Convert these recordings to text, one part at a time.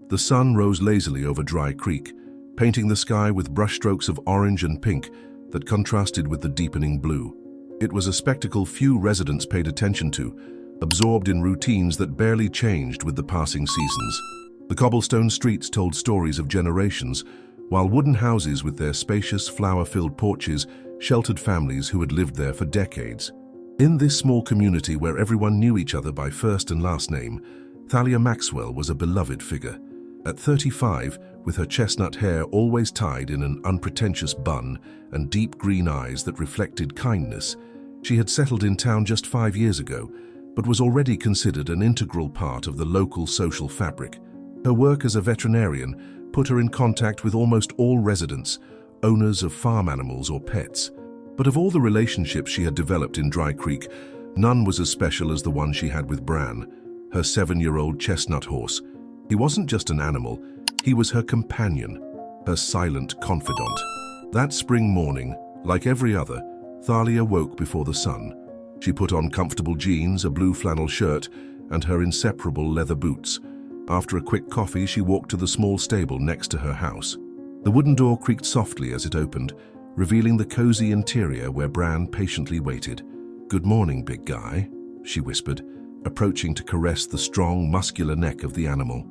The sun rose lazily over Dry Creek, painting the sky with brushstrokes of orange and pink that contrasted with the deepening blue. It was a spectacle few residents paid attention to, absorbed in routines that barely changed with the passing seasons. The cobblestone streets told stories of generations, while wooden houses with their spacious, flower-filled porches sheltered families who had lived there for decades. In this small community where everyone knew each other by first and last name, Thalia Maxwell was a beloved figure. At 35, with her chestnut hair always tied in an unpretentious bun and deep green eyes that reflected kindness, she had settled in town just 5 years ago, but was already considered an integral part of the local social fabric. Her work as a veterinarian put her in contact with almost all residents, owners of farm animals or pets. But of all the relationships she had developed in Dry Creek, none was as special as the one she had with Bran, her 7-year-old chestnut horse. He wasn't just an animal, he was her companion, her silent confidant. That spring morning, like every other, Thalia woke before the sun. She put on comfortable jeans, a blue flannel shirt, and her inseparable leather boots. After a quick coffee, she walked to the small stable next to her house. The wooden door creaked softly as it opened, revealing the cozy interior where Bran patiently waited. "Good morning, big guy," she whispered, approaching to caress the strong, muscular neck of the animal.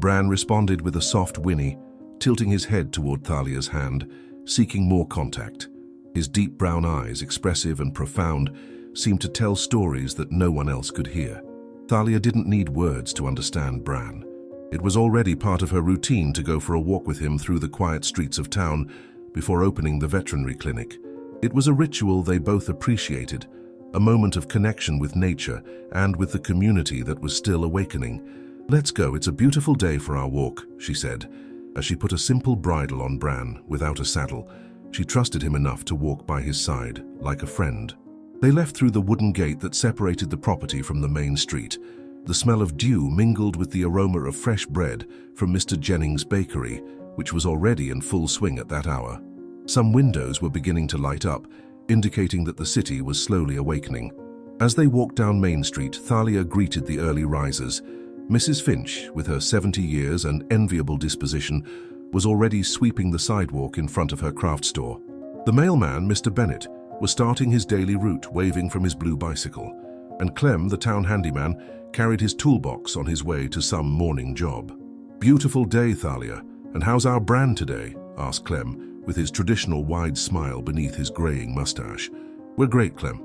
Bran responded with a soft whinny, tilting his head toward Thalia's hand, seeking more contact. His deep brown eyes, expressive and profound, seemed to tell stories that no one else could hear. Thalia didn't need words to understand Bran. It was already part of her routine to go for a walk with him through the quiet streets of town before opening the veterinary clinic. It was a ritual they both appreciated, a moment of connection with nature and with the community that was still awakening. "Let's go, it's a beautiful day for our walk," she said, as she put a simple bridle on Bran without a saddle. She trusted him enough to walk by his side, like a friend. They left through the wooden gate that separated the property from the main street. The smell of dew mingled with the aroma of fresh bread from Mr. Jennings' bakery, which was already in full swing at that hour. Some windows were beginning to light up, indicating that the city was slowly awakening. As they walked down Main Street, Thalia greeted the early risers. Mrs. Finch, with her 70 years and enviable disposition, was already sweeping the sidewalk in front of her craft store. The mailman, Mr. Bennett, was starting his daily route, waving from his blue bicycle, and Clem, the town handyman, carried his toolbox on his way to some morning job. "Beautiful day, Thalia. And how's our Bran today?" asked Clem, with his traditional wide smile beneath his graying mustache. "We're great, Clem.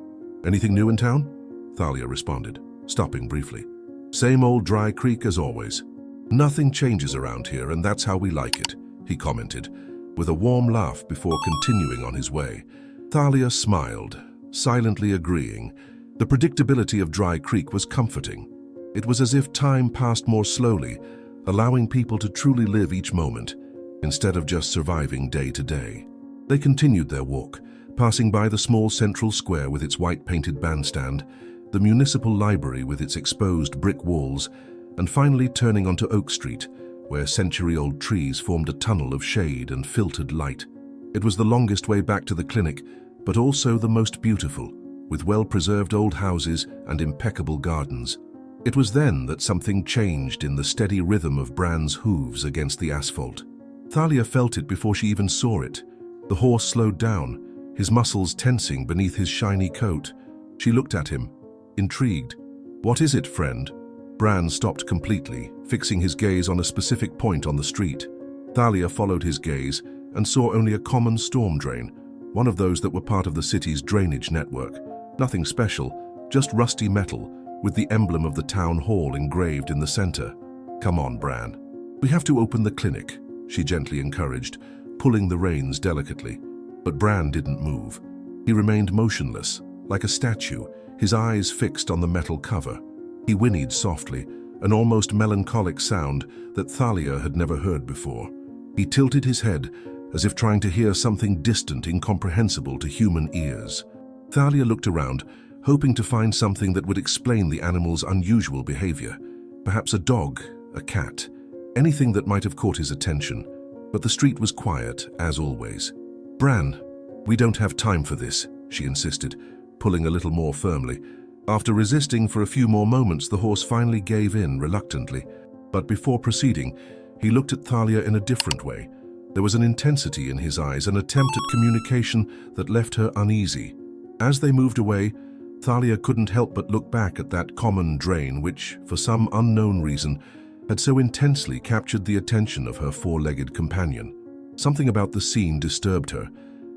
Anything new in town?" Thalia responded, stopping briefly. "Same old Dry Creek as always. Nothing changes around here, and that's how we like it," he commented, with a warm laugh before continuing on his way. Thalia smiled, silently agreeing. The predictability of Dry Creek was comforting. It was as if time passed more slowly, allowing people to truly live each moment, instead of just surviving day to day. They continued their walk, passing by the small central square with its white-painted bandstand, the municipal library with its exposed brick walls, and finally turning onto Oak Street, where century-old trees formed a tunnel of shade and filtered light. It was the longest way back to the clinic, but also the most beautiful, with well-preserved old houses and impeccable gardens. It was then that something changed in the steady rhythm of Bran's hooves against the asphalt. Thalia felt it before she even saw it. The horse slowed down, his muscles tensing beneath his shiny coat. She looked at him, intrigued. "What is it, friend?" Bran stopped completely, fixing his gaze on a specific point on the street. Thalia followed his gaze and saw only a common storm drain, one of those that were part of the city's drainage network. Nothing special, just rusty metal, with the emblem of the town hall engraved in the center. "Come on, Bran. We have to open the clinic," she gently encouraged, pulling the reins delicately. But Bran didn't move. He remained motionless, like a statue, his eyes fixed on the metal cover. He whinnied softly, an almost melancholic sound that Thalia had never heard before. He tilted his head, as if trying to hear something distant, incomprehensible to human ears. Thalia looked around, hoping to find something that would explain the animal's unusual behavior. Perhaps a dog, a cat, anything that might have caught his attention. But the street was quiet, as always. "Bran, we don't have time for this," she insisted, pulling a little more firmly. After resisting for a few more moments, the horse finally gave in reluctantly. But before proceeding, he looked at Thalia in a different way. There was an intensity in his eyes, an attempt at communication that left her uneasy. As they moved away, Thalia couldn't help but look back at that common drain which, for some unknown reason, had so intensely captured the attention of her four-legged companion. Something about the scene disturbed her,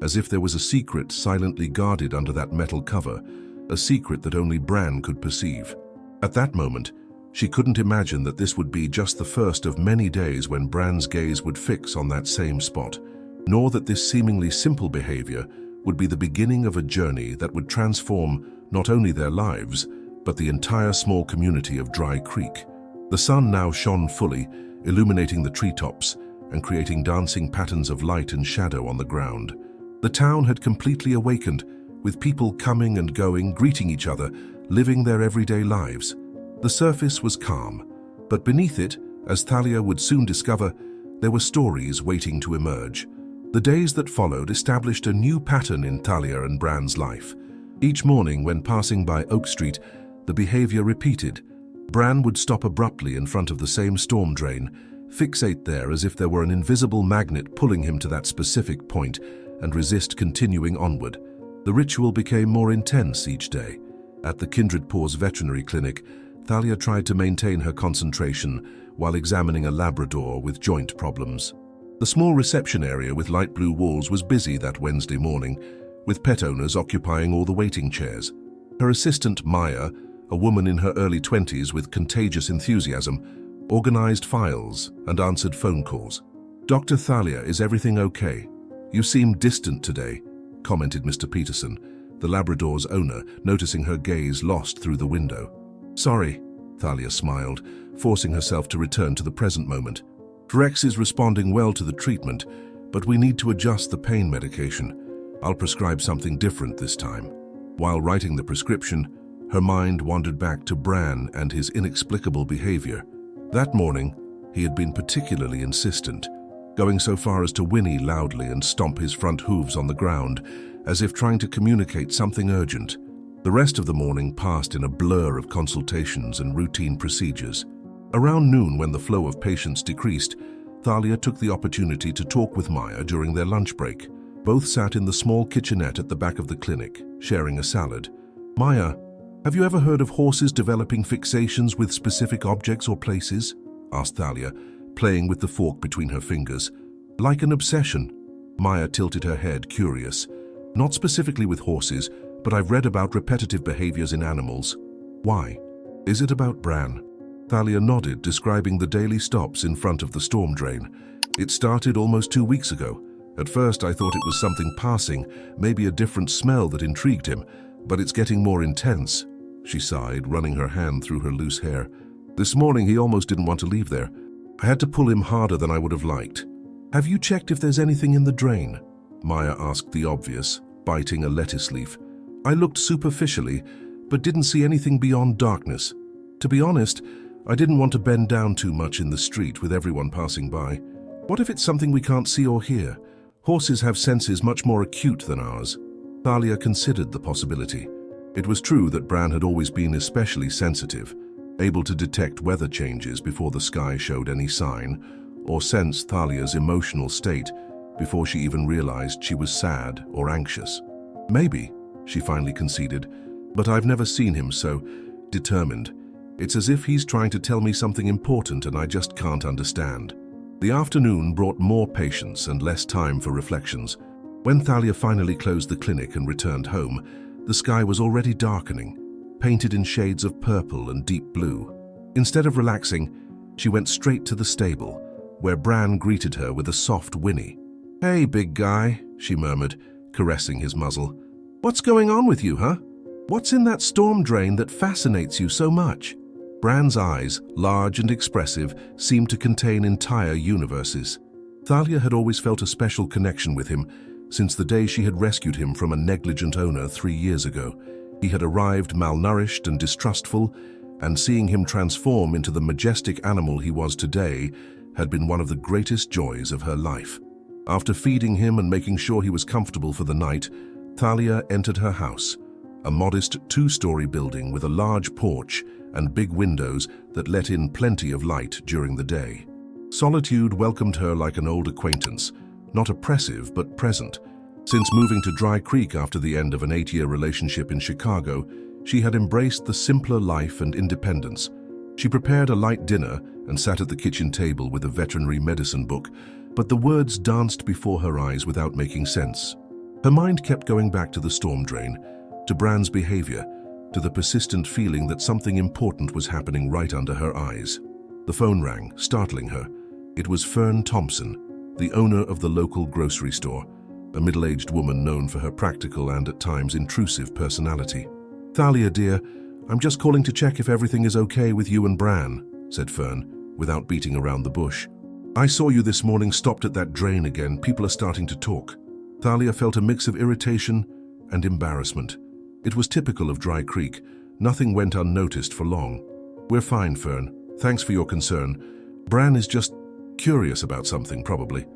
as if there was a secret silently guarded under that metal cover, a secret that only Bran could perceive. At that moment, she couldn't imagine that this would be just the first of many days when Bran's gaze would fix on that same spot, nor that this seemingly simple behavior would be the beginning of a journey that would transform not only their lives, but the entire small community of Dry Creek. The sun now shone fully, illuminating the treetops and creating dancing patterns of light and shadow on the ground. The town had completely awakened, with people coming and going, greeting each other, living their everyday lives. The surface was calm, but beneath it, as Thalia would soon discover, there were stories waiting to emerge. The days that followed established a new pattern in Thalia and Bran's life. Each morning when passing by Oak Street, the behavior repeated. Bran would stop abruptly in front of the same storm drain, fixate there as if there were an invisible magnet pulling him to that specific point, and resist continuing onward. The ritual became more intense each day. At the Kindred Paws veterinary clinic, Thalia tried to maintain her concentration while examining a Labrador with joint problems. The small reception area with light blue walls was busy that Wednesday morning, with pet owners occupying all the waiting chairs. Her assistant, Maya, a woman in her early 20s with contagious enthusiasm, organized files and answered phone calls. "Dr. Thalia, is everything okay? You seem distant today," commented Mr. Peterson, the Labrador's owner, noticing her gaze lost through the window. "Sorry," Thalia smiled, forcing herself to return to the present moment. "Rex is responding well to the treatment, but we need to adjust the pain medication. I'll prescribe something different this time." While writing the prescription, her mind wandered back to Bran and his inexplicable behavior. That morning, he had been particularly insistent, going so far as to whinny loudly and stomp his front hooves on the ground, as if trying to communicate something urgent. The rest of the morning passed in a blur of consultations and routine procedures. Around noon, when the flow of patients decreased, Thalia took the opportunity to talk with Maya during their lunch break. Both sat in the small kitchenette at the back of the clinic, sharing a salad. "Maya, have you ever heard of horses developing fixations with specific objects or places?" asked Thalia, playing with the fork between her fingers. "Like an obsession." Maya tilted her head, curious. "Not specifically with horses, but I've read about repetitive behaviors in animals." "Why? Is it about Bran?" Thalia nodded, describing the daily stops in front of the storm drain. "It started almost 2 weeks ago. At first I thought it was something passing, maybe a different smell that intrigued him, but it's getting more intense." She sighed, running her hand through her loose hair. "This morning he almost didn't want to leave there. I had to pull him harder than I would have liked." "Have you checked if there's anything in the drain?" Maya asked the obvious, biting a lettuce leaf. "I looked superficially, but didn't see anything beyond darkness. To be honest, I didn't want to bend down too much in the street with everyone passing by. What if it's something we can't see or hear? Horses have senses much more acute than ours." Thalia considered the possibility. It was true that Bran had always been especially sensitive, able to detect weather changes before the sky showed any sign, or sense Thalia's emotional state before she even realized she was sad or anxious. "Maybe," she finally conceded, "but I've never seen him so determined. It's as if he's trying to tell me something important and I just can't understand." The afternoon brought more patience and less time for reflections. When Thalia finally closed the clinic and returned home, the sky was already darkening, painted in shades of purple and deep blue. Instead of relaxing, she went straight to the stable, where Bran greeted her with a soft whinny. "Hey, big guy," she murmured, caressing his muzzle. "What's going on with you, huh? What's in that storm drain that fascinates you so much?" Bran's eyes, large and expressive, seemed to contain entire universes. Thalia had always felt a special connection with him since the day she had rescued him from a negligent owner 3 years ago. He had arrived malnourished and distrustful, and seeing him transform into the majestic animal he was today had been one of the greatest joys of her life. After feeding him and making sure he was comfortable for the night, Thalia entered her house, a modest 2-story building with a large porch and big windows that let in plenty of light during the day. Solitude welcomed her like an old acquaintance, not oppressive but present. Since moving to Dry Creek after the end of an 8-year relationship in Chicago, she had embraced the simpler life and independence. She prepared a light dinner and sat at the kitchen table with a veterinary medicine book, but the words danced before her eyes without making sense. Her mind kept going back to the storm drain, to Bran's behavior, to the persistent feeling that something important was happening right under her eyes. The phone rang, startling her. It was Fern Thompson, the owner of the local grocery store, a middle-aged woman known for her practical and at times intrusive personality. "Thalia, dear, I'm just calling to check if everything is okay with you and Bran," said Fern, without beating around the bush. "I saw you this morning stopped at that drain again. People are starting to talk." Thalia felt a mix of irritation and embarrassment. It was typical of Dry Creek. Nothing went unnoticed for long. "We're fine, Fern. Thanks for your concern. Bran is just curious about something, probably."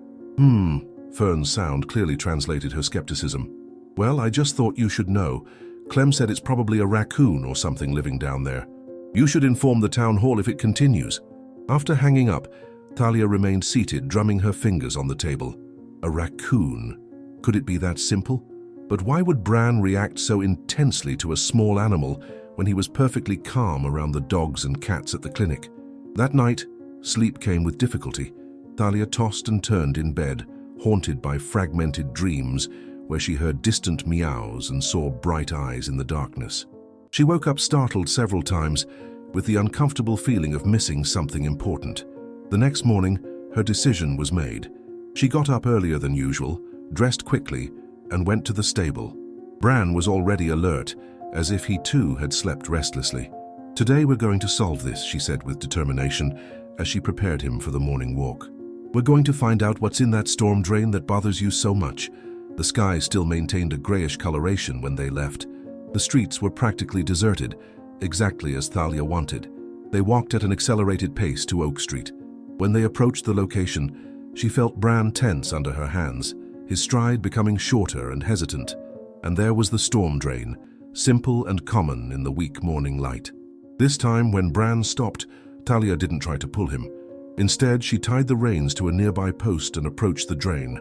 Fern's sound clearly translated her skepticism. "Well, I just thought you should know. Clem said it's probably a raccoon or something living down there. You should inform the town hall if it continues." After hanging up, Thalia remained seated, drumming her fingers on the table. A raccoon. Could it be that simple? But why would Bran react so intensely to a small animal when he was perfectly calm around the dogs and cats at the clinic? That night, sleep came with difficulty. Thalia tossed and turned in bed, haunted by fragmented dreams where she heard distant meows and saw bright eyes in the darkness. She woke up startled several times, with the uncomfortable feeling of missing something important. The next morning, her decision was made. She got up earlier than usual, dressed quickly, and went to the stable. Bran was already alert, as if he too had slept restlessly. "Today we're going to solve this," she said with determination, as she prepared him for the morning walk. "We're going to find out what's in that storm drain that bothers you so much." The sky still maintained a grayish coloration when they left. The streets were practically deserted, exactly as Thalia wanted. They walked at an accelerated pace to Oak Street. When they approached the location, she felt Bran tense under her hands, his stride becoming shorter and hesitant. And there was the storm drain, simple and common in the weak morning light. This time, when Bran stopped, Thalia didn't try to pull him. Instead, she tied the reins to a nearby post and approached the drain.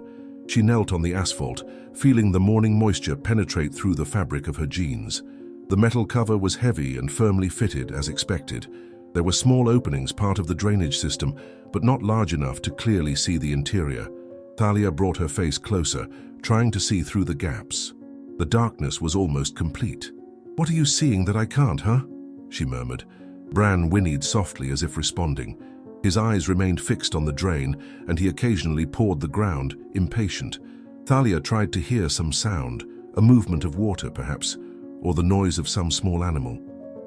She knelt on the asphalt, feeling the morning moisture penetrate through the fabric of her jeans. The metal cover was heavy and firmly fitted, as expected. There were small openings, part of the drainage system, but not large enough to clearly see the interior. Thalia brought her face closer, trying to see through the gaps. The darkness was almost complete. "What are you seeing that I can't, huh?" she murmured. Bran whinnied softly as if responding. His eyes remained fixed on the drain, and he occasionally pawed the ground, impatient. Thalia tried to hear some sound, a movement of water perhaps, or the noise of some small animal.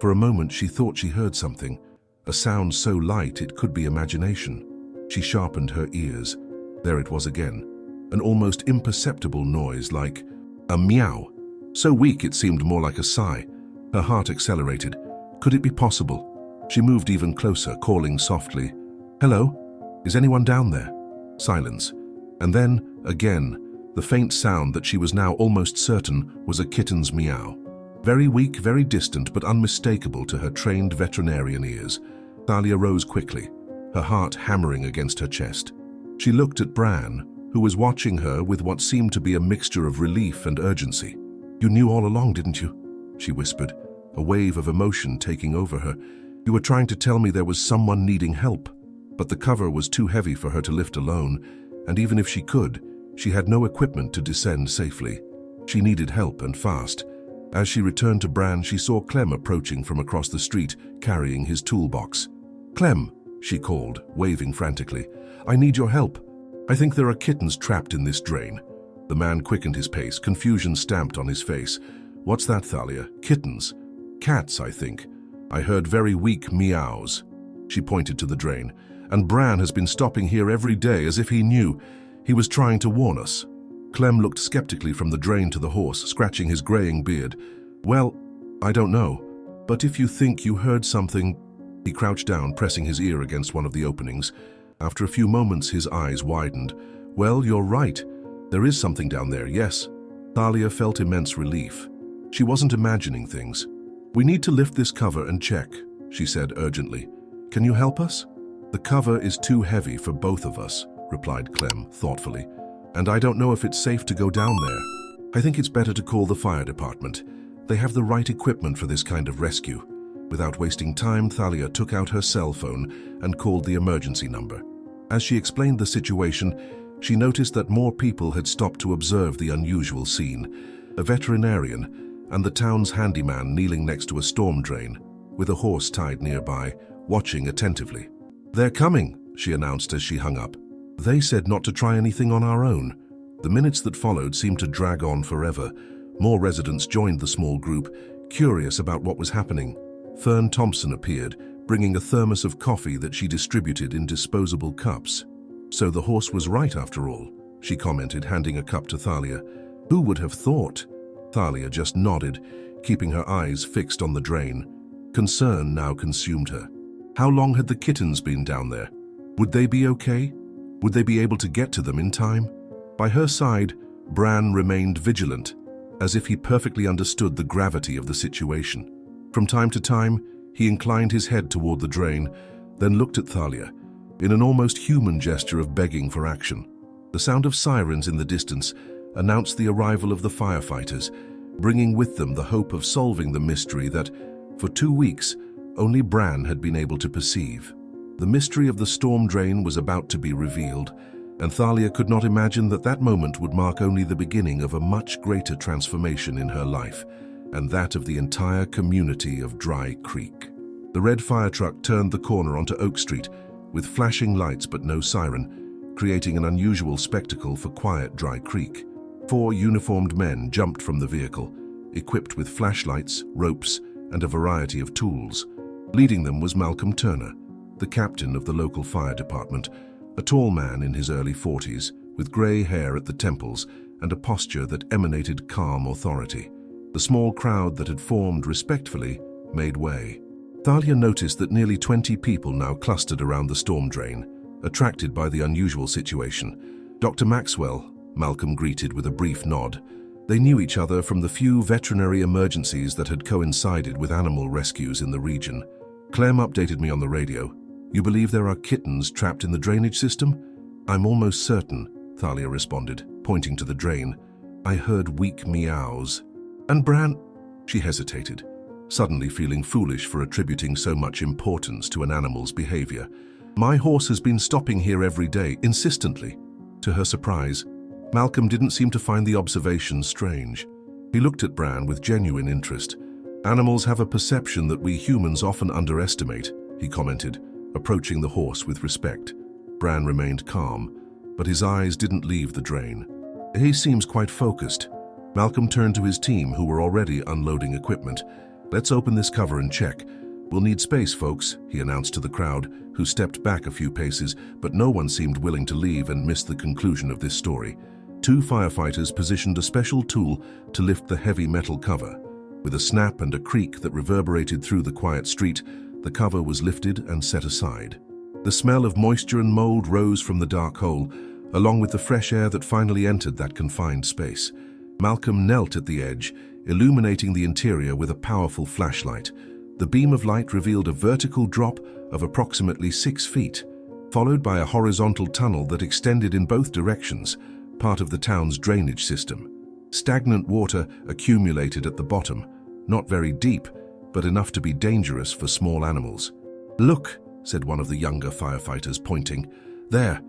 For a moment she thought she heard something, a sound so light it could be imagination. She sharpened her ears. There it was again, an almost imperceptible noise like a meow. So weak it seemed more like a sigh. Her heart accelerated. Could it be possible? She moved even closer, calling softly, "Hello? Is anyone down there?" Silence. And then, again, the faint sound that she was now almost certain was a kitten's meow. Very weak, very distant, but unmistakable to her trained veterinarian ears. Thalia rose quickly, her heart hammering against her chest. She looked at Bran, who was watching her with what seemed to be a mixture of relief and urgency. "You knew all along, didn't you?" she whispered, a wave of emotion taking over her. "You were trying to tell me there was someone needing help." But the cover was too heavy for her to lift alone, and even if she could, she had no equipment to descend safely. She needed help, and fast. As she returned to Bran, she saw Clem approaching from across the street, carrying his toolbox. "Clem," she called, waving frantically. "I need your help. I think there are kittens trapped in this drain." The man quickened his pace, confusion stamped on his face. "What's that, Thalia? Kittens?" "Cats, I think. I heard very weak meows." She pointed to the drain. "And Bran has been stopping here every day as if he knew. He was trying to warn us." Clem looked skeptically from the drain to the horse, scratching his graying beard. "Well, I don't know. But if you think you heard something—" He crouched down, pressing his ear against one of the openings. After a few moments, his eyes widened. "Well, you're right. There is something down there, yes." Thalia felt immense relief. She wasn't imagining things. "We need to lift this cover and check," she said urgently. "Can you help us?" "The cover is too heavy for both of us," replied Clem thoughtfully, "and I don't know if it's safe to go down there. I think it's better to call the fire department. They have the right equipment for this kind of rescue." Without wasting time, Thalia took out her cell phone and called the emergency number. As she explained the situation, she noticed that more people had stopped to observe the unusual scene. A veterinarian and the town's handyman kneeling next to a storm drain, with a horse tied nearby, watching attentively. "They're coming," she announced as she hung up. "They said not to try anything on our own." The minutes that followed seemed to drag on forever. More residents joined the small group, curious about what was happening. Fern Thompson appeared, bringing a thermos of coffee that she distributed in disposable cups. "So the horse was right after all," she commented, handing a cup to Thalia. "Who would have thought?" Thalia just nodded, keeping her eyes fixed on the drain. Concern now consumed her. How long had the kittens been down there? Would they be okay? Would they be able to get to them in time? By her side, Bran remained vigilant, as if he perfectly understood the gravity of the situation. From time to time, he inclined his head toward the drain, then looked at Thalia, in an almost human gesture of begging for action. The sound of sirens in the distance announced the arrival of the firefighters, bringing with them the hope of solving the mystery that, for 2 weeks, only Bran had been able to perceive. The mystery of the storm drain was about to be revealed, and Thalia could not imagine that that moment would mark only the beginning of a much greater transformation in her life, and that of the entire community of Dry Creek. The red fire truck turned the corner onto Oak Street, with flashing lights but no siren, creating an unusual spectacle for quiet Dry Creek. 4 uniformed men jumped from the vehicle, equipped with flashlights, ropes, and a variety of tools. Leading them was Malcolm Turner, the captain of the local fire department, a tall man in his early 40s, with grey hair at the temples and a posture that emanated calm authority. The small crowd that had formed respectfully made way. Thalia noticed that nearly 20 people now clustered around the storm drain, attracted by the unusual situation. "Dr. Maxwell," Malcolm greeted with a brief nod. They knew each other from the few veterinary emergencies that had coincided with animal rescues in the region. "Clem updated me on the radio. You believe there are kittens trapped in the drainage system?" "I'm almost certain," Thalia responded, pointing to the drain. "I heard weak meows." "And Bran—" She hesitated, suddenly feeling foolish for attributing so much importance to an animal's behavior. "My horse has been stopping here every day, insistently." To her surprise, Malcolm didn't seem to find the observation strange. He looked at Bran with genuine interest. "Animals have a perception that we humans often underestimate," he commented, approaching the horse with respect. Bran remained calm, but his eyes didn't leave the drain. "He seems quite focused." Malcolm turned to his team, who were already unloading equipment. "Let's open this cover and check. We'll need space, folks," he announced to the crowd, who stepped back a few paces, but no one seemed willing to leave and miss the conclusion of this story. 2 firefighters positioned a special tool to lift the heavy metal cover. With a snap and a creak that reverberated through the quiet street, the cover was lifted and set aside. The smell of moisture and mold rose from the dark hole, along with the fresh air that finally entered that confined space. Malcolm knelt at the edge, illuminating the interior with a powerful flashlight. The beam of light revealed a vertical drop of approximately 6 feet, followed by a horizontal tunnel that extended in both directions, part of the town's drainage system. Stagnant water accumulated at the bottom, not very deep, but enough to be dangerous for small animals. "Look," said one of the younger firefighters, pointing. "There."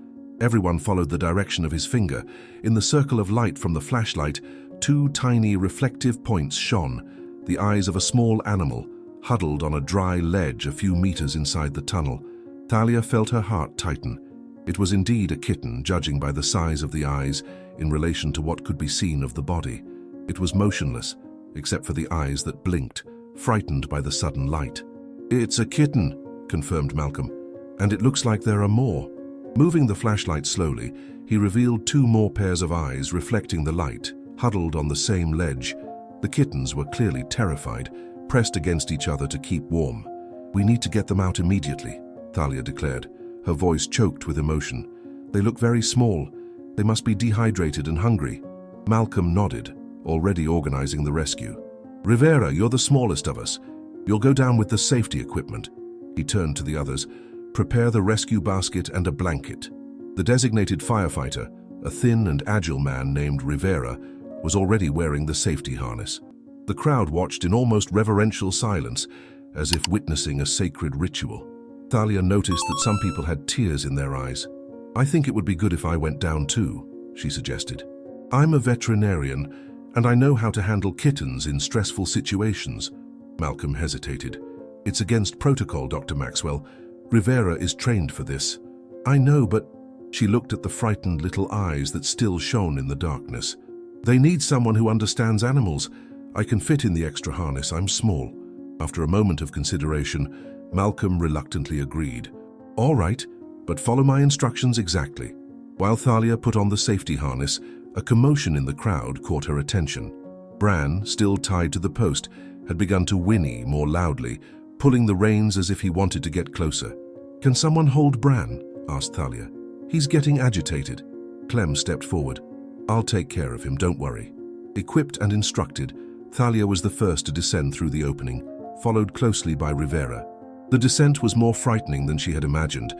Everyone followed the direction of his finger. In the circle of light from the flashlight, 2 tiny reflective points shone, the eyes of a small animal, huddled on a dry ledge a few meters inside the tunnel. Thalia felt her heart tighten. It was indeed a kitten, judging by the size of the eyes in relation to what could be seen of the body. It was motionless, except for the eyes that blinked, frightened by the sudden light. "It's a kitten," confirmed Malcolm, "and it looks like there are more." Moving the flashlight slowly, he revealed 2 more pairs of eyes reflecting the light, huddled on the same ledge. The kittens were clearly terrified, pressed against each other to keep warm. "We need to get them out immediately," Thalia declared, her voice choked with emotion. "They look very small. They must be dehydrated and hungry." Malcolm nodded, already organizing the rescue. "Rivera, you're the smallest of us. You'll go down with the safety equipment." He turned to the others. Prepare the rescue basket and a blanket. The designated firefighter, a thin and agile man named Rivera, was already wearing the safety harness. The crowd watched in almost reverential silence, as if witnessing a sacred ritual. Thalia noticed that some people had tears in their eyes. "I think it would be good if I went down too," she suggested. "I'm a veterinarian, and I know how to handle kittens in stressful situations." Malcolm hesitated. "It's against protocol, Dr. Maxwell. Rivera is trained for this." "I know, but..." She looked at the frightened little eyes that still shone in the darkness. "They need someone who understands animals. I can fit in the extra harness, I'm small." After a moment of consideration, Malcolm reluctantly agreed. "All right, but follow my instructions exactly." While Thalia put on the safety harness, a commotion in the crowd caught her attention. Bran, still tied to the post, had begun to whinny more loudly, pulling the reins as if he wanted to get closer. "Can someone hold Bran?" asked Thalia. "He's getting agitated." Clem stepped forward. "I'll take care of him, don't worry." Equipped and instructed, Thalia was the first to descend through the opening, followed closely by Rivera. The descent was more frightening than she had imagined.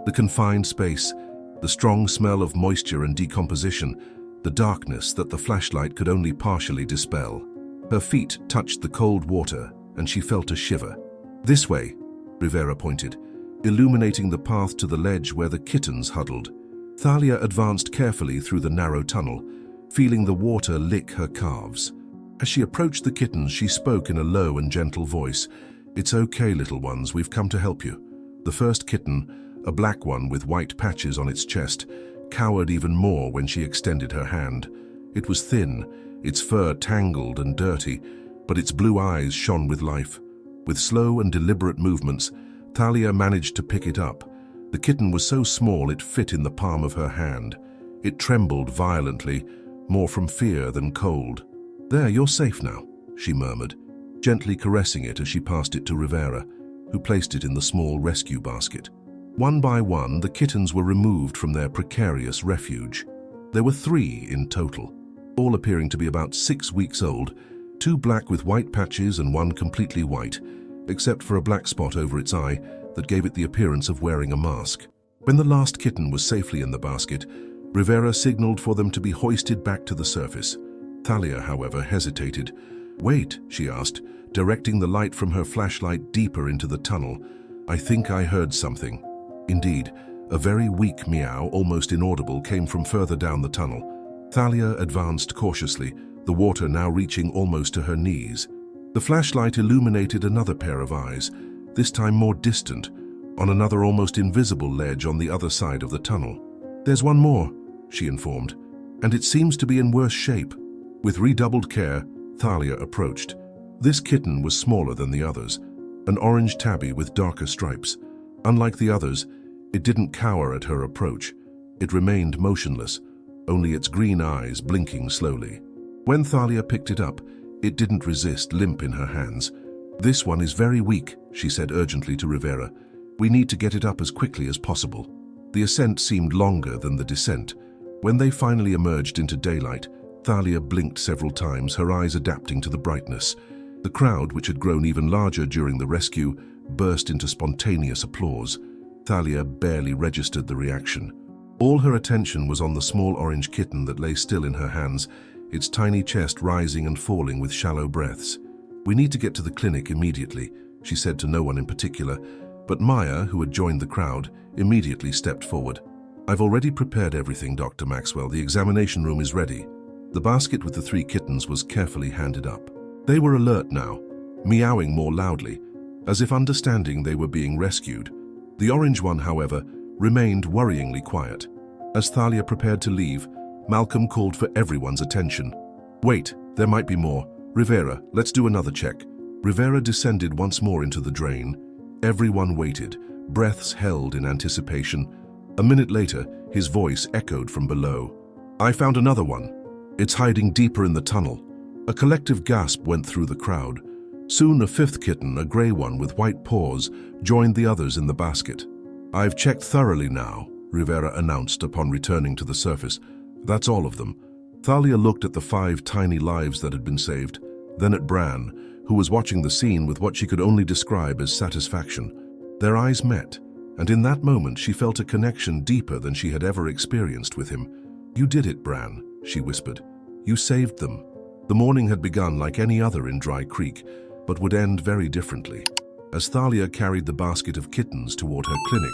The confined space, the strong smell of moisture and decomposition, the darkness that the flashlight could only partially dispel. Her feet touched the cold water, and she felt a shiver. "This way," Rivera pointed, illuminating the path to the ledge where the kittens huddled. Thalia advanced carefully through the narrow tunnel, feeling the water lick her calves. As she approached the kittens, she spoke in a low and gentle voice. "It's okay, little ones, we've come to help you." The first kitten, a black one with white patches on its chest, cowered even more when she extended her hand. It was thin, its fur tangled and dirty, but its blue eyes shone with life. With slow and deliberate movements, Thalia managed to pick it up. The kitten was so small it fit in the palm of her hand. It trembled violently, more from fear than cold. "There, you're safe now," she murmured, gently caressing it as she passed it to Rivera, who placed it in the small rescue basket. One by one, the kittens were removed from their precarious refuge. There were 3 in total, all appearing to be about 6 weeks old, 2 black with white patches and 1 completely white, except for a black spot over its eye that gave it the appearance of wearing a mask. When the last kitten was safely in the basket, Rivera signaled for them to be hoisted back to the surface. Thalia, however, hesitated. "Wait," she asked, directing the light from her flashlight deeper into the tunnel. "I think I heard something." Indeed, a very weak meow, almost inaudible, came from further down the tunnel. Thalia advanced cautiously, the water now reaching almost to her knees. The flashlight illuminated another pair of eyes, this time more distant, on another almost invisible ledge on the other side of the tunnel. "There's one more," she informed, "and it seems to be in worse shape." With redoubled care, Thalia approached. This kitten was smaller than the others, an orange tabby with darker stripes. Unlike the others, it didn't cower at her approach. It remained motionless, only its green eyes blinking slowly. When Thalia picked it up, it didn't resist, limp in her hands. "This one is very weak," she said urgently to Rivera. "We need to get it up as quickly as possible." The ascent seemed longer than the descent. When they finally emerged into daylight, Thalia blinked several times, her eyes adapting to the brightness. The crowd, which had grown even larger during the rescue, burst into spontaneous applause. Thalia barely registered the reaction. All her attention was on the small orange kitten that lay still in her hands, its tiny chest rising and falling with shallow breaths. "We need to get to the clinic immediately," she said to no one in particular, but Maya, who had joined the crowd, immediately stepped forward. "I've already prepared everything, Dr. Maxwell. The examination room is ready." The basket with the 3 kittens was carefully handed up. They were alert now, meowing more loudly, as if understanding they were being rescued. The orange one, however, remained worryingly quiet. As Thalia prepared to leave, Malcolm called for everyone's attention. "Wait, there might be more. Rivera, let's do another check." Rivera descended once more into the drain. Everyone waited, breaths held in anticipation. A minute later, his voice echoed from below. "I found another one. It's hiding deeper in the tunnel." A collective gasp went through the crowd. Soon a 5th kitten, a gray one with white paws, joined the others in the basket. "I've checked thoroughly now," Rivera announced upon returning to the surface. "That's all of them." Thalia looked at the 5 tiny lives that had been saved, then at Bran, who was watching the scene with what she could only describe as satisfaction. Their eyes met, And in that moment she felt a connection deeper than she had ever experienced with him. "You did it, Bran," she whispered. "You saved them." The morning had begun like any other in Dry Creek, but would end very differently. As Thalia carried the basket of kittens toward her clinic,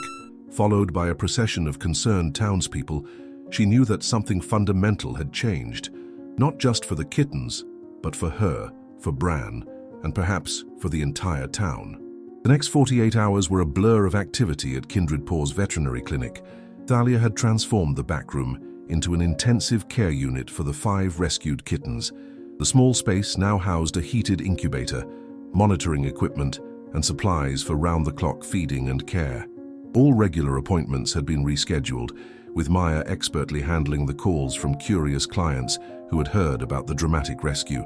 followed by a procession of concerned townspeople, she knew that something fundamental had changed, not just for the kittens, but for her, for Bran, and perhaps for the entire town. The next 48 hours were a blur of activity at Kindred Paws Veterinary Clinic. Thalia had transformed the back room into an intensive care unit for the 5 rescued kittens. The small space now housed a heated incubator, monitoring equipment, and supplies for round-the-clock feeding and care. All regular appointments had been rescheduled, with Maya expertly handling the calls from curious clients who had heard about the dramatic rescue.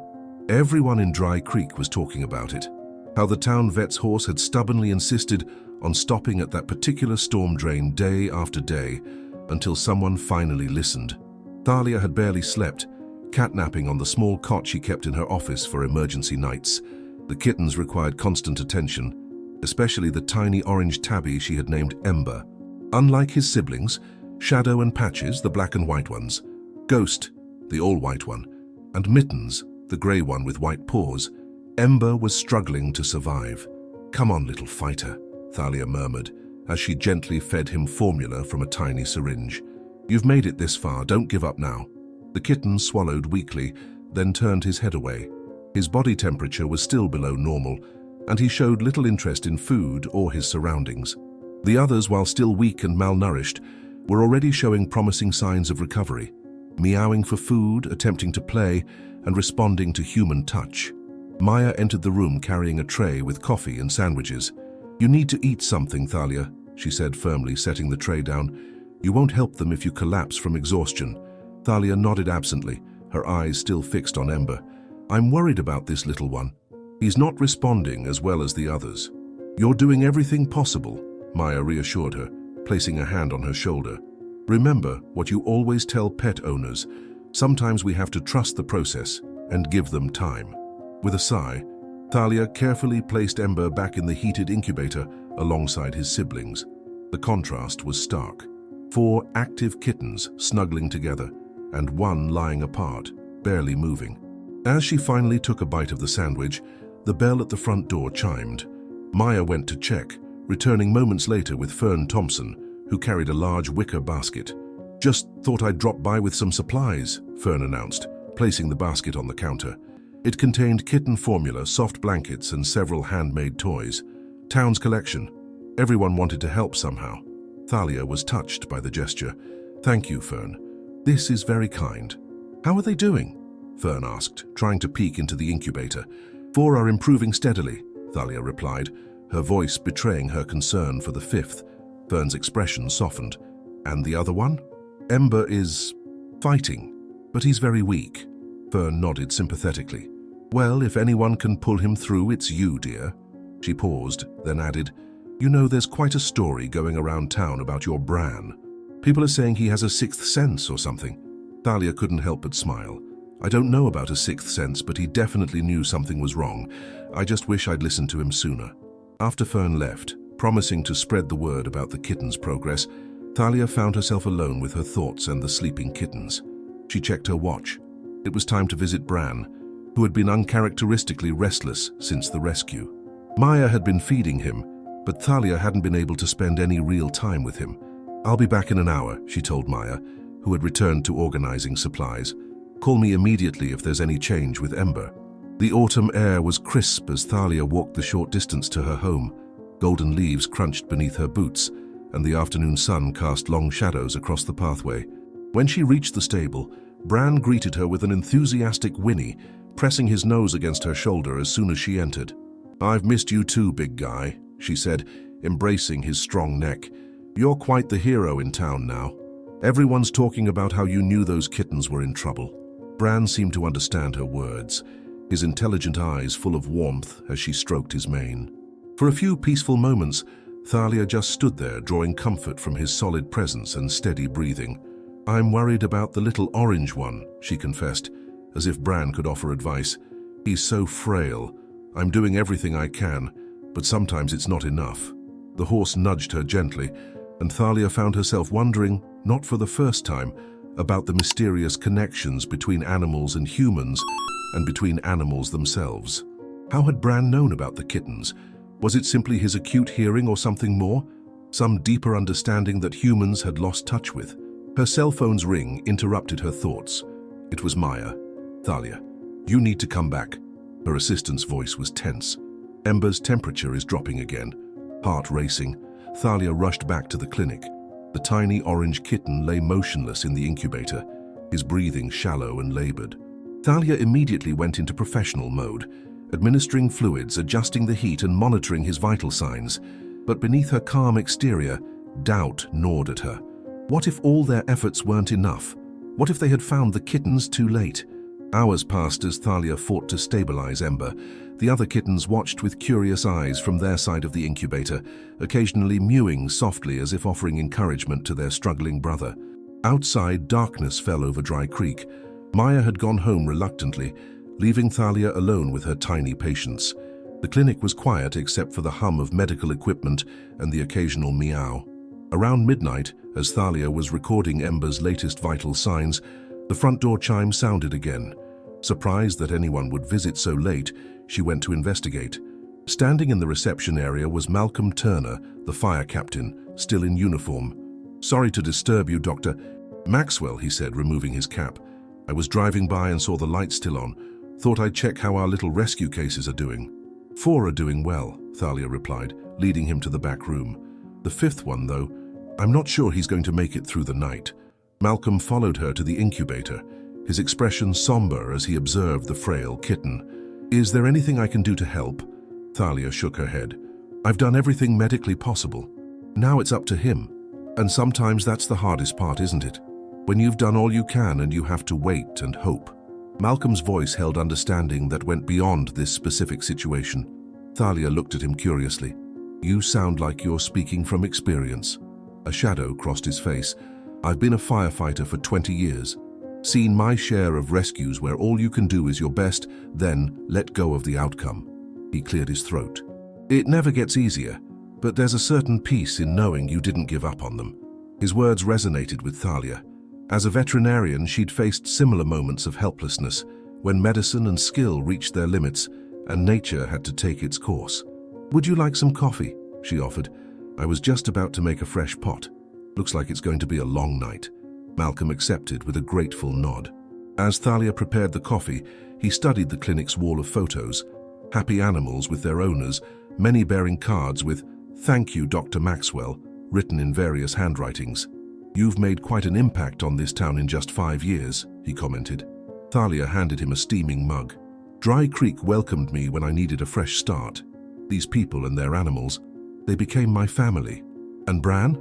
Everyone in Dry Creek was talking about it. How the town vet's horse had stubbornly insisted on stopping at that particular storm drain day after day until someone finally listened. Thalia had barely slept, catnapping on the small cot she kept in her office for emergency nights. The kittens required constant attention, especially the tiny orange tabby she had named Ember. Unlike his siblings, Shadow and Patches, the black and white ones, Ghost, the all-white one, and Mittens, the grey one with white paws, Ember was struggling to survive. "Come on, little fighter," Thalia murmured, as she gently fed him formula from a tiny syringe. "You've made it this far, don't give up now." The kitten swallowed weakly, then turned his head away. His body temperature was still below normal, and he showed little interest in food or his surroundings. The others, while still weak and malnourished, were already showing promising signs of recovery, meowing for food, attempting to play, and responding to human touch. Maya entered the room carrying a tray with coffee and sandwiches. "You need to eat something, Thalia," she said firmly, setting the tray down. "You won't help them if you collapse from exhaustion." Thalia nodded absently, her eyes still fixed on Ember. "I'm worried about this little one. He's not responding as well as the others." "You're doing everything possible," Maya reassured her, placing a hand on her shoulder. "Remember what you always tell pet owners. Sometimes we have to trust the process and give them time." With a sigh, Thalia carefully placed Ember back in the heated incubator alongside his siblings. The contrast was stark. 4 active kittens snuggling together, and one lying apart, barely moving. As she finally took a bite of the sandwich, the bell at the front door chimed. Maya went to check, returning moments later with Fern Thompson, who carried a large wicker basket. "Just thought I'd drop by with some supplies," Fern announced, placing the basket on the counter. It contained kitten formula, soft blankets, and several handmade toys. Town's collection. Everyone wanted to help somehow. Thalia was touched by the gesture. "Thank you, Fern. This is very kind." "How are they doing?" Fern asked, trying to peek into the incubator. "4 are improving steadily," Thalia replied, her voice betraying her concern for the 5th. Fern's expression softened. "And the other one?" "Ember is fighting, but he's very weak." Fern nodded sympathetically. "Well, if anyone can pull him through, it's you, dear." She paused, then added, "You know, there's quite a story going around town about your Bran. People are saying he has a 6th sense or something." Thalia couldn't help but smile. "I don't know about a 6th sense, but he definitely knew something was wrong. I just wish I'd listened to him sooner." After Fern left, promising to spread the word about the kitten's progress, Thalia found herself alone with her thoughts and the sleeping kittens. She checked her watch. It was time to visit Bran, who had been uncharacteristically restless since the rescue. Maya had been feeding him, but Thalia hadn't been able to spend any real time with him. "I'll be back in an hour," she told Maya, who had returned to organizing supplies. "Call me immediately if there's any change with Ember." The autumn air was crisp as Thalia walked the short distance to her home. Golden leaves crunched beneath her boots, and the afternoon sun cast long shadows across the pathway. When she reached the stable, Bran greeted her with an enthusiastic whinny, pressing his nose against her shoulder as soon as she entered. "I've missed you too, big guy," she said, embracing his strong neck. "You're quite the hero in town now. Everyone's talking about how you knew those kittens were in trouble." Bran seemed to understand her words, his intelligent eyes full of warmth as she stroked his mane. For a few peaceful moments, Thalia just stood there, drawing comfort from his solid presence and steady breathing. "I'm worried about the little orange one," she confessed, as if Bran could offer advice. "He's so frail. I'm doing everything I can, but sometimes it's not enough." The horse nudged her gently, and Thalia found herself wondering, not for the first time, about the mysterious connections between animals and humans, and between animals themselves. How had Bran known about the kittens? Was it simply his acute hearing or something more? Some deeper understanding that humans had lost touch with? Her cell phone's ring interrupted her thoughts. It was Maya. "Thalia, you need to come back." Her assistant's voice was tense. "Ember's temperature is dropping again." Heart racing, Thalia rushed back to the clinic. The tiny orange kitten lay motionless in the incubator, his breathing shallow and labored. Thalia immediately went into professional mode, administering fluids, adjusting the heat and monitoring his vital signs. But beneath her calm exterior, doubt gnawed at her. What if all their efforts weren't enough? What if they had found the kittens too late? Hours passed as Thalia fought to stabilize Ember. The other kittens watched with curious eyes from their side of the incubator, occasionally mewing softly as if offering encouragement to their struggling brother. Outside, darkness fell over Dry Creek. Maya had gone home reluctantly, leaving Thalia alone with her tiny patients. The clinic was quiet except for the hum of medical equipment and the occasional meow. Around midnight, as Thalia was recording Ember's latest vital signs, the front door chime sounded again. Surprised that anyone would visit so late, she went to investigate. Standing in the reception area was Malcolm Turner, the fire captain, still in uniform. "Sorry to disturb you, Dr. Maxwell," he said, removing his cap. "I was driving by and saw the light still on. Thought I'd check how our little rescue cases are doing." "4 are doing well," Thalia replied, leading him to the back room. "The 5th one, though, I'm not sure he's going to make it through the night." Malcolm followed her to the incubator, his expression somber as he observed the frail kitten. "Is there anything I can do to help?" Thalia shook her head. "I've done everything medically possible. Now it's up to him. And sometimes that's the hardest part, isn't it? When you've done all you can and you have to wait and hope." Malcolm's voice held understanding that went beyond this specific situation. Thalia looked at him curiously. "You sound like you're speaking from experience." A shadow crossed his face. "I've been a firefighter for 20 years. Seen my share of rescues where all you can do is your best, then let go of the outcome." He cleared his throat. "It never gets easier, but there's a certain peace in knowing you didn't give up on them." His words resonated with Thalia. As a veterinarian, she'd faced similar moments of helplessness, when medicine and skill reached their limits and nature had to take its course. "Would you like some coffee?" she offered. "I was just about to make a fresh pot. Looks like it's going to be a long night." Malcolm accepted with a grateful nod. As Thalia prepared the coffee, he studied the clinic's wall of photos. Happy animals with their owners, many bearing cards with "Thank you, Dr. Maxwell," written in various handwritings. "You've made quite an impact on this town in just 5 years," he commented. Thalia handed him a steaming mug. "Dry Creek welcomed me when I needed a fresh start. These people and their animals, they became my family." "And Bran?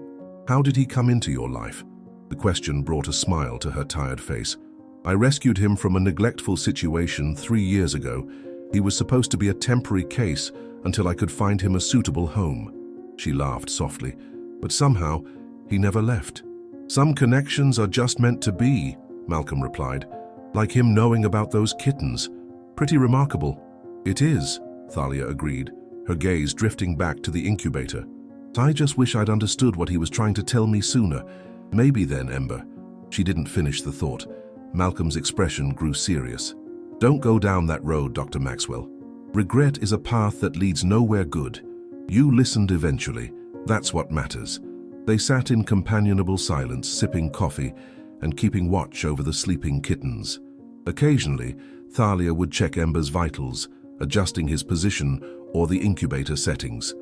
How did he come into your life?" The question brought a smile to her tired face. "I rescued him from a neglectful situation 3 years ago. He was supposed to be a temporary case until I could find him a suitable home." She laughed softly. "But somehow, he never left." "Some connections are just meant to be," Malcolm replied. "Like him knowing about those kittens. Pretty remarkable." "It is," Thalia agreed, her gaze drifting back to the incubator. "I just wish I'd understood what he was trying to tell me sooner. Maybe then, Ember." She didn't finish the thought. Malcolm's expression grew serious. "Don't go down that road, Dr. Maxwell. Regret is a path that leads nowhere good. You listened eventually. That's what matters." They sat in companionable silence, sipping coffee and keeping watch over the sleeping kittens. Occasionally, Thalia would check Ember's vitals, adjusting his position or the incubator settings.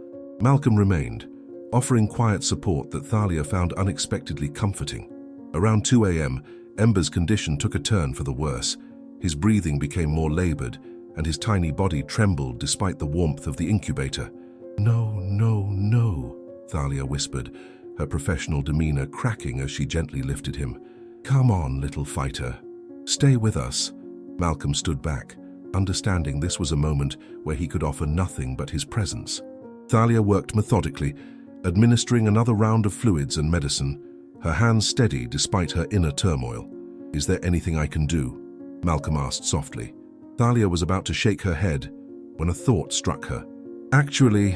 Malcolm remained, offering quiet support that Thalia found unexpectedly comforting. Around 2 a.m., Ember's condition took a turn for the worse. His breathing became more labored, and his tiny body trembled despite the warmth of the incubator. "No, no, no," Thalia whispered, her professional demeanor cracking as she gently lifted him. "Come on, little fighter. Stay with us." Malcolm stood back, understanding this was a moment where he could offer nothing but his presence. Thalia worked methodically, administering another round of fluids and medicine, her hands steady despite her inner turmoil. "Is there anything I can do?" Malcolm asked softly. Thalia was about to shake her head when a thought struck her. "Actually,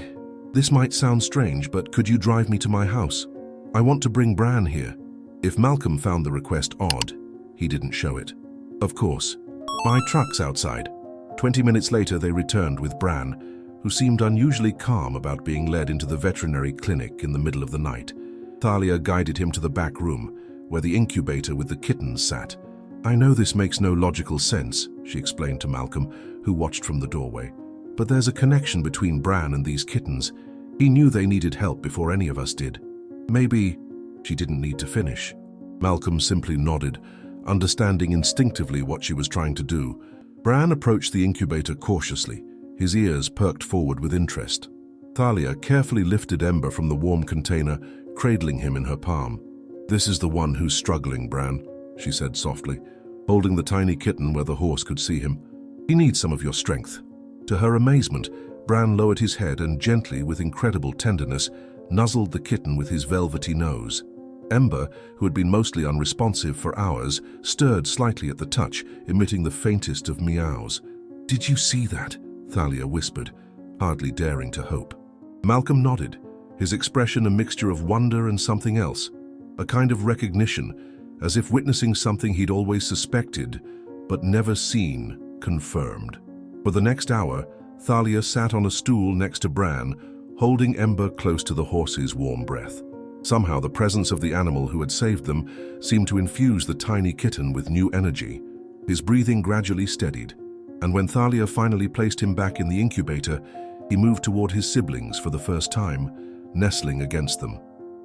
"This might sound strange, but could you drive me to my house? I want to bring Bran here." If Malcolm found the request odd, he didn't show it. "Of course. My truck's outside." 20 minutes later, they returned with Bran, who seemed unusually calm about being led into the veterinary clinic in the middle of the night. Thalia guided him to the back room, where the incubator with the kittens sat. "I know this makes no logical sense," she explained to Malcolm, who watched from the doorway. "But there's a connection between Bran and these kittens. He knew they needed help before any of us did. Maybe—" She didn't need to finish. Malcolm simply nodded, understanding instinctively what she was trying to do. Bran approached the incubator cautiously, his ears perked forward with interest. Thalia carefully lifted Ember from the warm container, cradling him in her palm. "This is the one who's struggling, Bran," she said softly, holding the tiny kitten where the horse could see him. "He needs some of your strength." To her amazement, Bran lowered his head and gently, with incredible tenderness, nuzzled the kitten with his velvety nose. Ember, who had been mostly unresponsive for hours, stirred slightly at the touch, emitting the faintest of meows. "Did you see that?" Thalia whispered, hardly daring to hope. Malcolm nodded, his expression a mixture of wonder and something else, a kind of recognition, as if witnessing something he'd always suspected, but never seen, confirmed. For the next hour, Thalia sat on a stool next to Bran, holding Ember close to the horse's warm breath. Somehow the presence of the animal who had saved them seemed to infuse the tiny kitten with new energy. His breathing gradually steadied, and when Thalia finally placed him back in the incubator, he moved toward his siblings for the first time, nestling against them.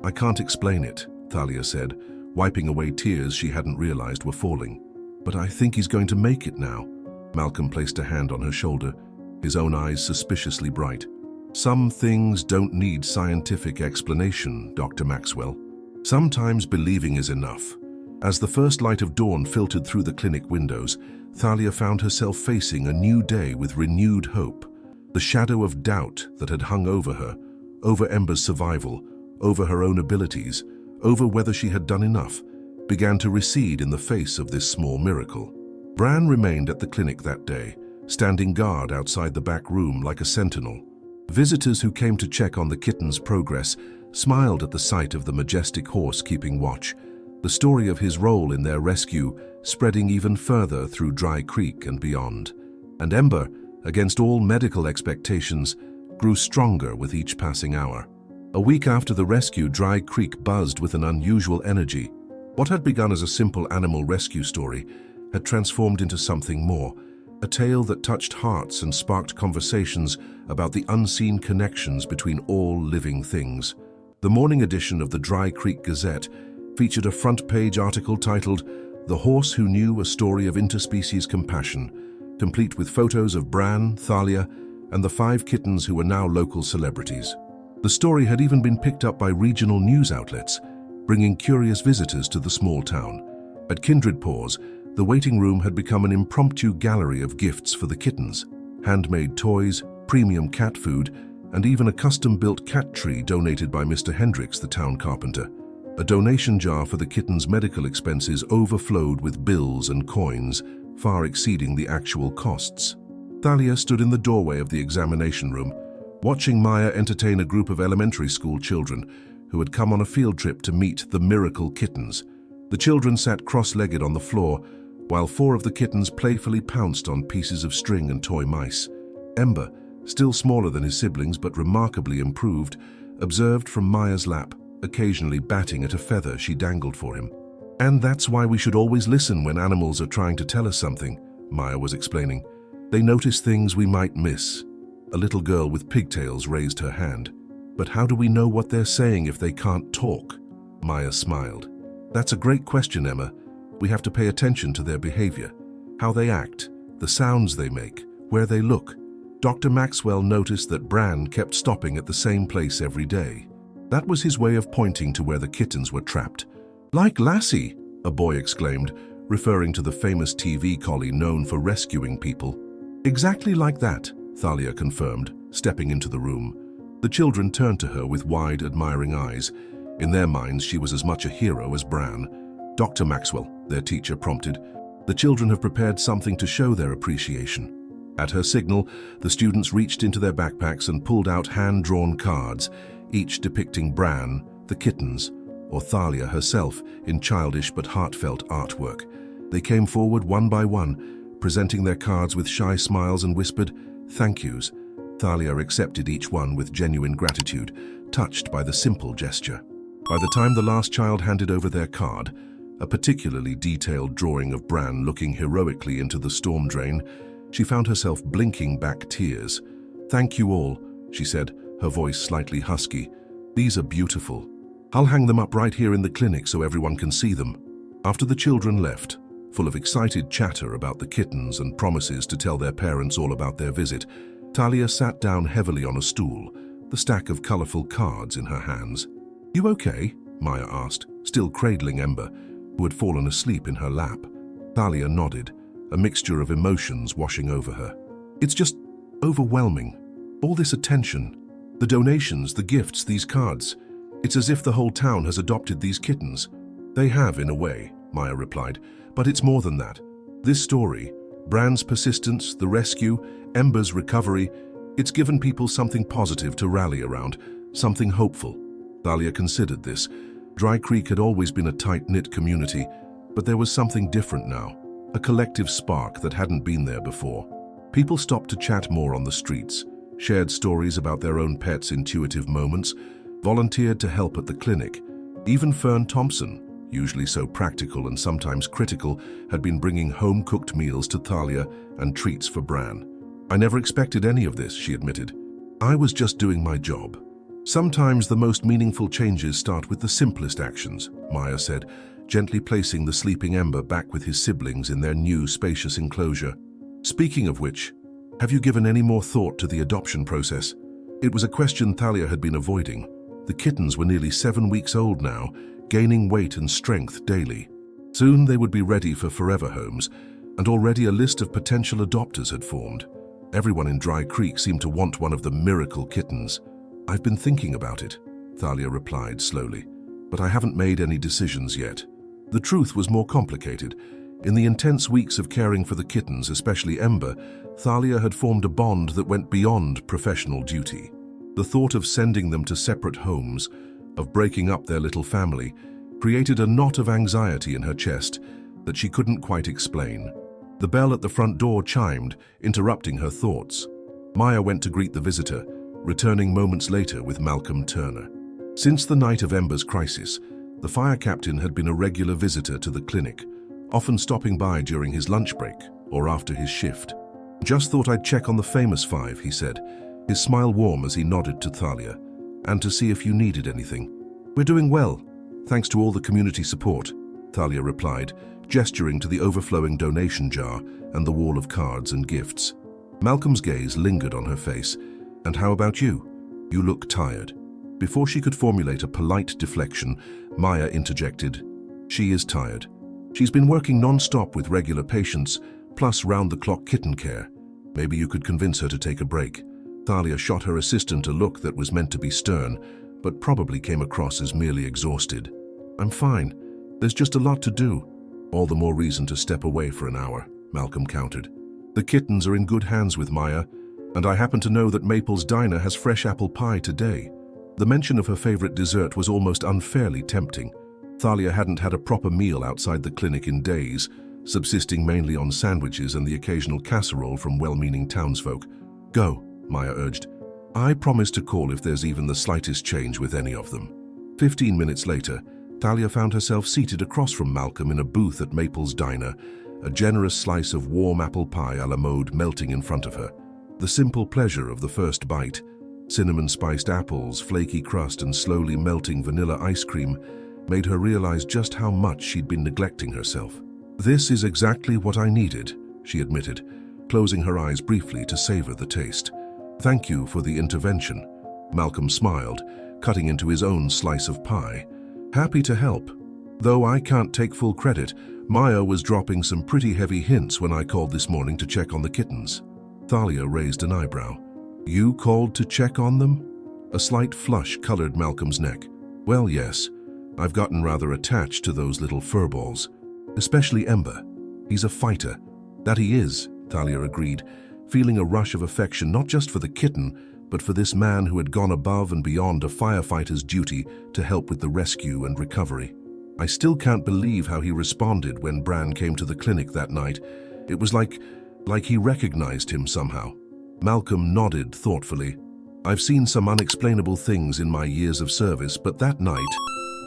"I can't explain it," Thalia said, wiping away tears she hadn't realized were falling. "But I think he's going to make it now." Malcolm placed a hand on her shoulder, his own eyes suspiciously bright. "Some things don't need scientific explanation, Dr. Maxwell. Sometimes believing is enough." As the first light of dawn filtered through the clinic windows, Thalia found herself facing a new day with renewed hope. The shadow of doubt that had hung over her, over Ember's survival, over her own abilities, over whether she had done enough, began to recede in the face of this small miracle. Bran remained at the clinic that day, standing guard outside the back room like a sentinel. Visitors who came to check on the kitten's progress smiled at the sight of the majestic horse keeping watch, the story of his role in their rescue spreading even further through Dry Creek and beyond. And Ember, against all medical expectations, grew stronger with each passing hour. A week after the rescue, Dry Creek buzzed with an unusual energy. What had begun as a simple animal rescue story had transformed into something more, a tale that touched hearts and sparked conversations about the unseen connections between all living things. The morning edition of the Dry Creek Gazette featured a front-page article titled "The Horse Who Knew a Story of Interspecies Compassion," complete with photos of Bran, Thalia, and the 5 kittens who were now local celebrities. The story had even been picked up by regional news outlets, bringing curious visitors to the small town. At Kindred Paws, the waiting room had become an impromptu gallery of gifts for the kittens: handmade toys, premium cat food, and even a custom-built cat tree donated by Mr. Hendricks, the town carpenter. A donation jar for the kittens' medical expenses overflowed with bills and coins, far exceeding the actual costs. Thalia stood in the doorway of the examination room, watching Maya entertain a group of elementary school children who had come on a field trip to meet the miracle kittens. The children sat cross-legged on the floor, while 4 of the kittens playfully pounced on pieces of string and toy mice. Ember, still smaller than his siblings but remarkably improved, observed from Maya's lap, occasionally batting at a feather she dangled for him. "And that's why we should always listen when animals are trying to tell us something," Maya was explaining. "They notice things we might miss." A little girl with pigtails raised her hand. "But how do we know what they're saying if they can't talk?" Maya smiled. "That's a great question, Emma. We have to pay attention to their behavior, how they act, the sounds they make, where they look." Dr. Maxwell noticed that Bran kept stopping at the same place every day. That was his way of pointing to where the kittens were trapped. "Like Lassie," a boy exclaimed, referring to the famous TV collie known for rescuing people. "Exactly like that," Thalia confirmed, stepping into the room. The children turned to her with wide, admiring eyes. In their minds, she was as much a hero as Bran. "Dr. Maxwell," their teacher prompted, "the children have prepared something to show their appreciation." At her signal, the students reached into their backpacks and pulled out hand-drawn cards, each depicting Bran, the kittens, or Thalia herself in childish but heartfelt artwork. They came forward one by one, presenting their cards with shy smiles and whispered, "Thank yous." Thalia accepted each one with genuine gratitude, touched by the simple gesture. By the time the last child handed over their card, a particularly detailed drawing of Bran looking heroically into the storm drain, she found herself blinking back tears. "Thank you all," she said, her voice slightly husky. "These are beautiful. I'll hang them up right here in the clinic so everyone can see them." After the children left, full of excited chatter about the kittens and promises to tell their parents all about their visit, Thalia sat down heavily on a stool, the stack of colorful cards in her hands. "You okay?" Maya asked, still cradling Ember, who had fallen asleep in her lap. Thalia nodded, a mixture of emotions washing over her. "It's just overwhelming. All this attention, the donations, the gifts, these cards. It's as if the whole town has adopted these kittens." "They have, in a way," Maya replied, "but it's more than that. This story, Bran's persistence, the rescue, Ember's recovery, it's given people something positive to rally around, something hopeful." Thalia considered this. Dry Creek had always been a tight-knit community, but there was something different now, a collective spark that hadn't been there before. People stopped to chat more on the streets, shared stories about their own pets' intuitive moments, volunteered to help at the clinic. Even Fern Thompson, usually so practical and sometimes critical, had been bringing home-cooked meals to Thalia and treats for Bran. "I never expected any of this," she admitted. "I was just doing my job." "Sometimes the most meaningful changes start with the simplest actions," Maya said, gently placing the sleeping Ember back with his siblings in their new spacious enclosure. "Speaking of which, have you given any more thought to the adoption process?" It was a question Thalia had been avoiding. The kittens were nearly 7 weeks old now, gaining weight and strength daily. Soon they would be ready for forever homes, and already a list of potential adopters had formed. Everyone in Dry Creek seemed to want one of the miracle kittens. "I've been thinking about it," Thalia replied slowly, "but I haven't made any decisions yet." The truth was more complicated. In the intense weeks of caring for the kittens, especially Ember, Thalia had formed a bond that went beyond professional duty. The thought of sending them to separate homes, of breaking up their little family, created a knot of anxiety in her chest that she couldn't quite explain. The bell at the front door chimed, interrupting her thoughts. Maya went to greet the visitor, returning moments later with Malcolm Turner. Since the night of Ember's crisis, the fire captain had been a regular visitor to the clinic, often stopping by during his lunch break or after his shift. "Just thought I'd check on the famous 5, he said, his smile warm as he nodded to Thalia, "and to see if you needed anything." "We're doing well, thanks to all the community support," Thalia replied, gesturing to the overflowing donation jar and the wall of cards and gifts. Malcolm's gaze lingered on her face. "And how about you? You look tired." Before she could formulate a polite deflection, Maya interjected, "She is tired. She's been working non-stop with regular patients, plus round-the-clock kitten care. Maybe you could convince her to take a break." Thalia shot her assistant a look that was meant to be stern, but probably came across as merely exhausted. "I'm fine. There's just a lot to do." "All the more reason to step away for an hour," Malcolm countered. "The kittens are in good hands with Maya, and I happen to know that Maple's Diner has fresh apple pie today." The mention of her favorite dessert was almost unfairly tempting. Thalia hadn't had a proper meal outside the clinic in days, subsisting mainly on sandwiches and the occasional casserole from well-meaning townsfolk. "Go," Maya urged. "I promise to call if there's even the slightest change with any of them." 15 minutes later, Thalia found herself seated across from Malcolm in a booth at Maple's Diner, a generous slice of warm apple pie a la mode melting in front of her. The simple pleasure of the first bite, cinnamon-spiced apples, flaky crust, and slowly melting vanilla ice cream, made her realize just how much she'd been neglecting herself. "This is exactly what I needed," she admitted, closing her eyes briefly to savor the taste. "Thank you for the intervention." Malcolm smiled, cutting into his own slice of pie. "Happy to help. Though I can't take full credit, Maya was dropping some pretty heavy hints when I called this morning to check on the kittens." Thalia raised an eyebrow. "You called to check on them?" A slight flush colored Malcolm's neck. "Well, yes. I've gotten rather attached to those little furballs. Especially Ember. He's a fighter." "That he is," Thalia agreed, feeling a rush of affection not just for the kitten, but for this man who had gone above and beyond a firefighter's duty to help with the rescue and recovery. I still can't believe how he responded when Bran came to the clinic that night. It was like he recognized him somehow. Malcolm nodded thoughtfully. I've seen some unexplainable things in my years of service, but that night,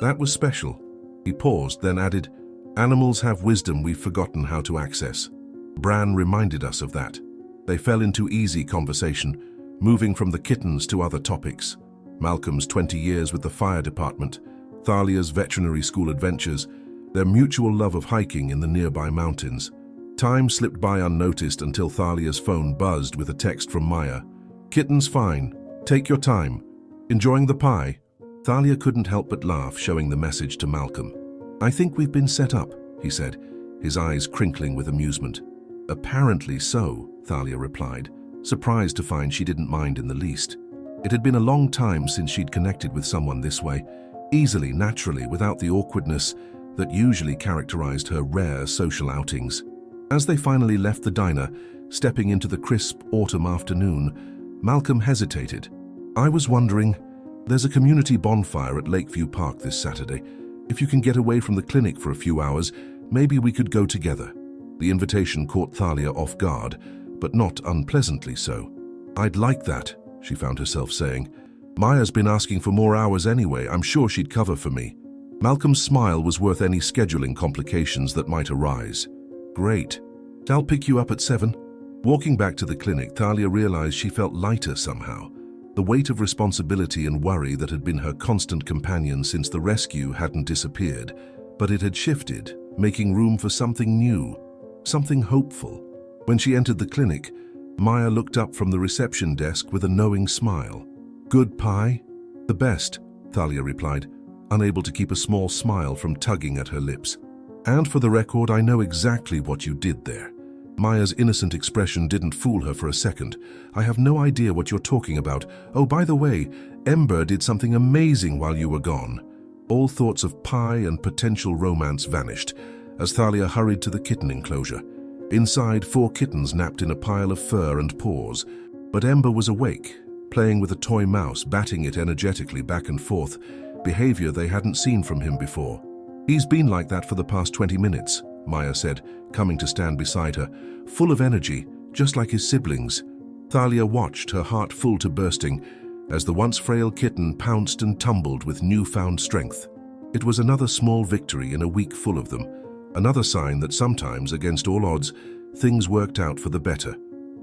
that was special. He paused, then added, animals have wisdom we've forgotten how to access. Bran reminded us of that. They fell into easy conversation, moving from the kittens to other topics. Malcolm's 20 years with the fire department, Thalia's veterinary school adventures, their mutual love of hiking in the nearby mountains. Time slipped by unnoticed until Thalia's phone buzzed with a text from Maya. Kitten's fine. Take your time. Enjoying the pie? Thalia couldn't help but laugh, showing the message to Malcolm. I think we've been set up, he said, his eyes crinkling with amusement. Apparently so, Thalia replied, surprised to find she didn't mind in the least. It had been a long time since she'd connected with someone this way, easily, naturally, without the awkwardness that usually characterized her rare social outings. As they finally left the diner, stepping into the crisp autumn afternoon, Malcolm hesitated. I was wondering, there's a community bonfire at Lakeview Park this Saturday. If you can get away from the clinic for a few hours, maybe we could go together. The invitation caught Thalia off guard, but not unpleasantly so. I'd like that, she found herself saying. Maya's been asking for more hours anyway. I'm sure she'd cover for me. Malcolm's smile was worth any scheduling complications that might arise. Great. I'll pick you up at 7. Walking back to the clinic, Thalia realized she felt lighter somehow. The weight of responsibility and worry that had been her constant companion since the rescue hadn't disappeared, but it had shifted, making room for something new, something hopeful. When she entered the clinic, Maya looked up from the reception desk with a knowing smile. Good pie? The best, Thalia replied, unable to keep a small smile from tugging at her lips. And for the record, I know exactly what you did there. Maya's innocent expression didn't fool her for a second. I have no idea what you're talking about. Oh, by the way, Ember did something amazing while you were gone. All thoughts of pie and potential romance vanished as Thalia hurried to the kitten enclosure. Inside, 4 kittens napped in a pile of fur and paws, but Ember was awake, playing with a toy mouse, batting it energetically back and forth, behavior they hadn't seen from him before. He's been like that for the past 20 minutes, Maya said, coming to stand beside her, full of energy, just like his siblings. Thalia watched, her heart full to bursting, as the once frail kitten pounced and tumbled with newfound strength. It was another small victory in a week full of them, another sign that sometimes, against all odds, things worked out for the better.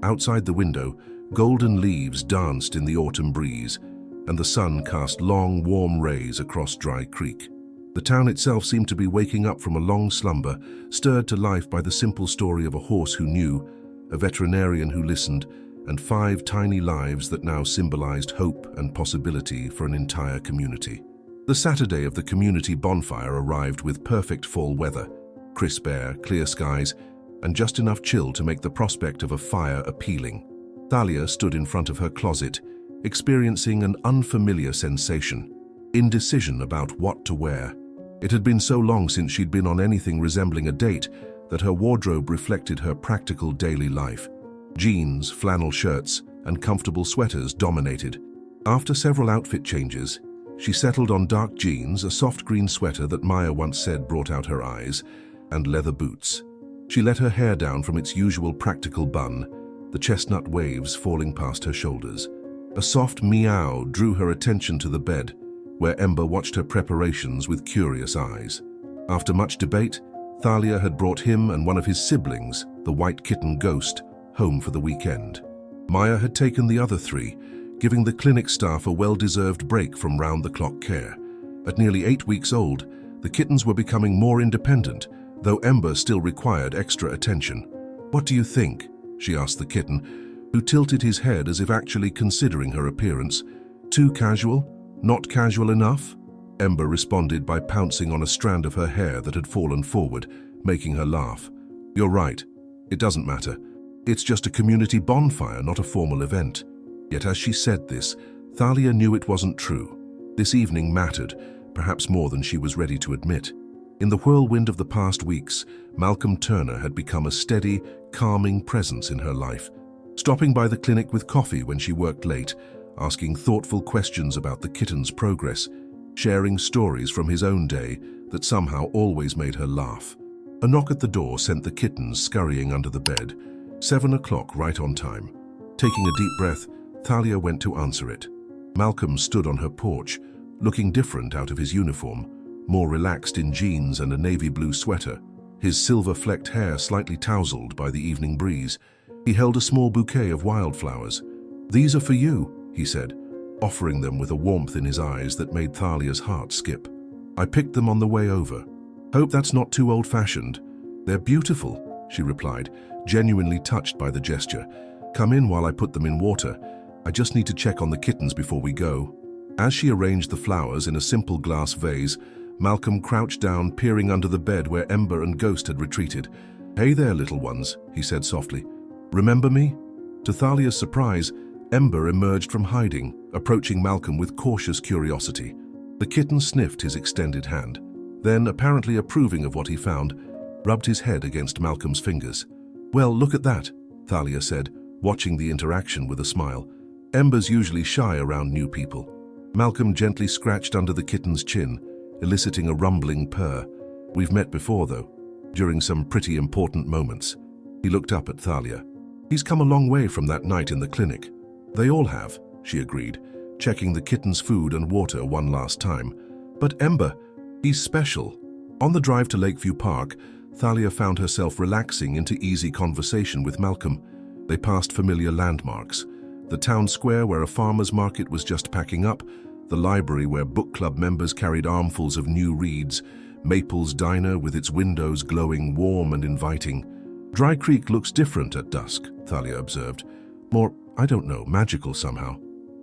Outside the window, golden leaves danced in the autumn breeze, and the sun cast long, warm rays across Dry Creek. The town itself seemed to be waking up from a long slumber, stirred to life by the simple story of a horse who knew, a veterinarian who listened, and 5 tiny lives that now symbolized hope and possibility for an entire community. The Saturday of the community bonfire arrived with perfect fall weather, crisp air, clear skies, and just enough chill to make the prospect of a fire appealing. Thalia stood in front of her closet, experiencing an unfamiliar sensation, indecision about what to wear. It had been so long since she'd been on anything resembling a date that her wardrobe reflected her practical daily life. Jeans, flannel shirts, and comfortable sweaters dominated. After several outfit changes, she settled on dark jeans, a soft green sweater that Maya once said brought out her eyes, and leather boots. She let her hair down from its usual practical bun, the chestnut waves falling past her shoulders. A soft meow drew her attention to the bed, where Ember watched her preparations with curious eyes. After much debate, Thalia had brought him and one of his siblings, the white kitten Ghost, home for the weekend. Maya had taken the other 3, giving the clinic staff a well-deserved break from round-the-clock care. At nearly 8 weeks old, the kittens were becoming more independent, though Ember still required extra attention. What do you think? She asked the kitten, who tilted his head as if actually considering her appearance. Too casual? Not casual enough? Ember responded by pouncing on a strand of her hair that had fallen forward, making her laugh. You're right. It doesn't matter. It's just a community bonfire, not a formal event. Yet as she said this, Thalia knew it wasn't true. This evening mattered, perhaps more than she was ready to admit. In the whirlwind of the past weeks, Malcolm Turner had become a steady, calming presence in her life. stopping by the clinic with coffee when she worked late, asking thoughtful questions about the kitten's progress, sharing stories from his own day that somehow always made her laugh. A knock at the door sent the kittens scurrying under the bed. 7 o'clock, right on time. Taking a deep breath, Thalia went to answer it. Malcolm stood on her porch, looking different out of his uniform, more relaxed in jeans and a navy blue sweater, his silver-flecked hair slightly tousled by the evening breeze. He held a small bouquet of wildflowers. "These are for you," he said, offering them with a warmth in his eyes that made Thalia's heart skip. "I picked them on the way over. Hope that's not too old-fashioned." "They're beautiful," she replied, genuinely touched by the gesture. "Come in while I put them in water. I just need to check on the kittens before we go." As she arranged the flowers in a simple glass vase, Malcolm crouched down, peering under the bed where Ember and Ghost had retreated. "Hey there, little ones," he said softly. "Remember me?" To Thalia's surprise, Ember emerged from hiding, approaching Malcolm with cautious curiosity. The kitten sniffed his extended hand, then, apparently approving of what he found, rubbed his head against Malcolm's fingers. "Well, look at that," Thalia said, watching the interaction with a smile. "Ember's usually shy around new people." Malcolm gently scratched under the kitten's chin, eliciting a rumbling purr. "We've met before, though, during some pretty important moments." He looked up at Thalia. "He's come a long way from that night in the clinic." "They all have," she agreed, checking the kitten's food and water one last time. "But Ember, he's special." On the drive to Lakeview Park, Thalia found herself relaxing into easy conversation with Malcolm. They passed familiar landmarks: the town square where a farmer's market was just packing up, the library where book club members carried armfuls of new reads, Maple's diner with its windows glowing warm and inviting. "Dry Creek looks different at dusk," Thalia observed. "More, I don't know, magical somehow."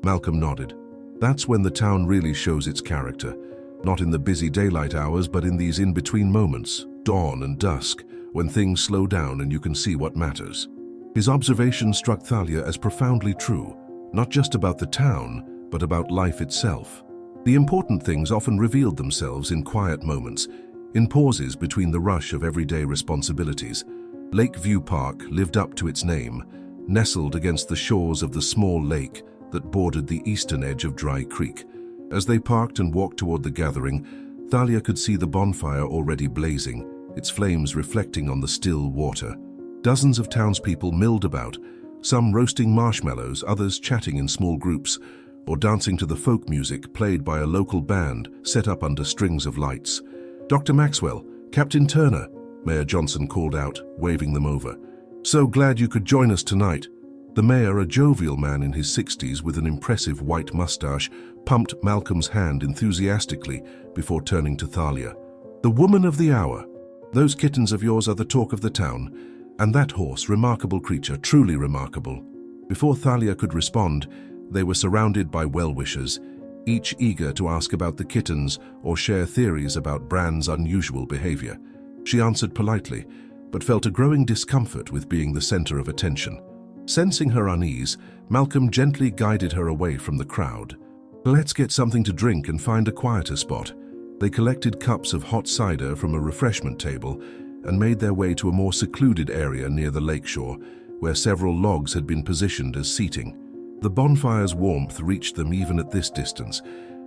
Malcolm nodded. "That's when the town really shows its character. Not in the busy daylight hours, but in these in-between moments, dawn and dusk, when things slow down and you can see what matters." His observation struck Thalia as profoundly true, not just about the town, but about life itself. The important things often revealed themselves in quiet moments, in pauses between the rush of everyday responsibilities. Lakeview Park lived up to its name, nestled against the shores of the small lake that bordered the eastern edge of Dry Creek. As they parked and walked toward the gathering, Thalia could see the bonfire already blazing, its flames reflecting on the still water. Dozens of townspeople milled about, some roasting marshmallows, others chatting in small groups, or dancing to the folk music played by a local band set up under strings of lights. "Dr. Maxwell, Captain Turner," Mayor Johnson called out, waving them over. "So glad you could join us tonight." The mayor, a jovial man in his 60s with an impressive white mustache, pumped Malcolm's hand enthusiastically before turning to Thalia. "The woman of the hour. Those kittens of yours are the talk of the town. And that horse, remarkable creature, truly remarkable." Before Thalia could respond, they were surrounded by well-wishers, each eager to ask about the kittens or share theories about Bran's unusual behavior. She answered politely, but felt a growing discomfort with being the center of attention. Sensing her unease, Malcolm gently guided her away from the crowd. "Let's get something to drink and find a quieter spot." They collected cups of hot cider from a refreshment table and made their way to a more secluded area near the lakeshore, where several logs had been positioned as seating. The bonfire's warmth reached them even at this distance,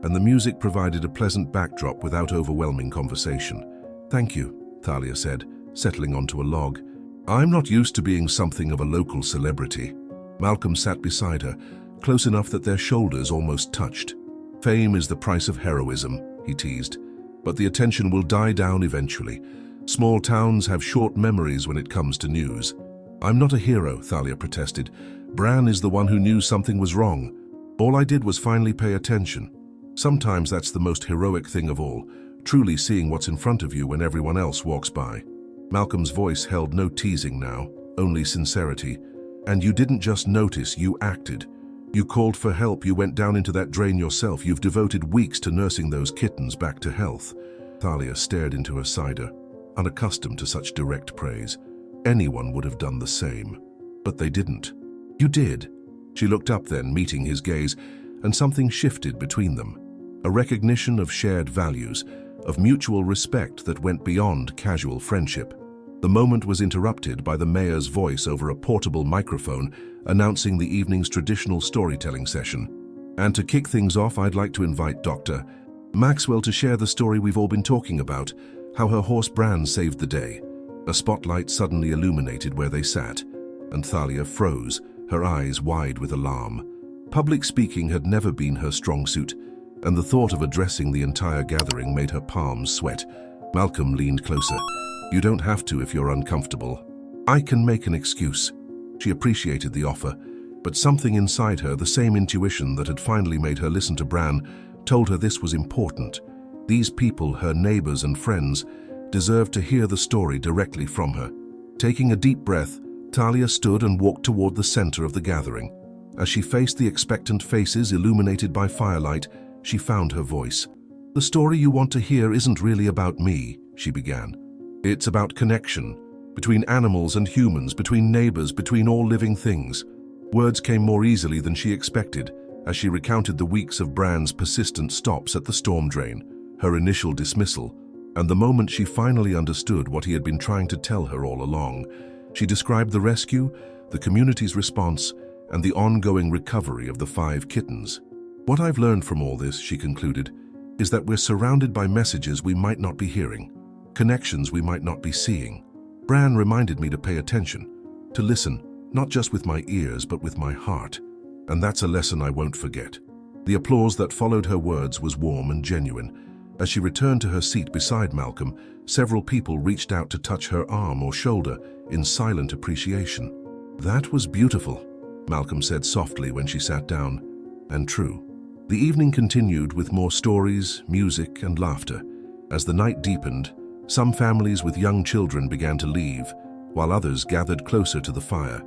and the music provided a pleasant backdrop without overwhelming conversation. "Thank you," Thalia said, settling onto a log. "I'm not used to being something of a local celebrity." Malcolm sat beside her, close enough that their shoulders almost touched. "Fame is the price of heroism," he teased, "but the attention will die down eventually. Small towns have short memories when it comes to news." "I'm not a hero," Thalia protested. "Bran is the one who knew something was wrong. All I did was finally pay attention. Sometimes that's the most heroic thing of all, truly seeing what's in front of you when everyone else walks by." Malcolm's voice held no teasing now, only sincerity. "And you didn't just notice, you acted. You called for help, you went down into that drain yourself, you've devoted weeks to nursing those kittens back to health." Thalia stared into her cider, unaccustomed to such direct praise. Anyone would have done the same. But they didn't. "You did." She looked up then, meeting his gaze, and something shifted between them. A recognition of shared values, of mutual respect that went beyond casual friendship. The moment was interrupted by the mayor's voice over a portable microphone announcing the evening's traditional storytelling session. And to kick things off, I'd like to invite Dr. Maxwell to share the story we've all been talking about, how her horse Bran saved the day. A spotlight suddenly illuminated where they sat, and Thalia froze, her eyes wide with alarm. Public speaking had never been her strong suit, and the thought of addressing the entire gathering made her palms sweat. Malcolm leaned closer. "You don't have to if you're uncomfortable. I can make an excuse." She appreciated the offer, but something inside her, the same intuition that had finally made her listen to Bran, told her this was important. These people, her neighbors and friends, deserved to hear the story directly from her. Taking a deep breath, Thalia stood and walked toward the center of the gathering. As she faced the expectant faces illuminated by firelight, she found her voice. "The story you want to hear isn't really about me," she began. "It's about connection, between animals and humans, between neighbors, between all living things." Words came more easily than she expected as she recounted the weeks of Bran's persistent stops at the storm drain, her initial dismissal, and the moment she finally understood what he had been trying to tell her all along. She described the rescue, the community's response, and the ongoing recovery of the 5 kittens. "What I've learned from all this," she concluded, "is that we're surrounded by messages we might not be hearing, connections we might not be seeing. Bran reminded me to pay attention, to listen, not just with my ears but with my heart, and that's a lesson I won't forget." The applause that followed her words was warm and genuine. As she returned to her seat beside Malcolm, several people reached out to touch her arm or shoulder in silent appreciation. "That was beautiful," Malcolm said softly when she sat down, "and true." The evening continued with more stories, music, and laughter. As the night deepened, some families with young children began to leave, while others gathered closer to the fire.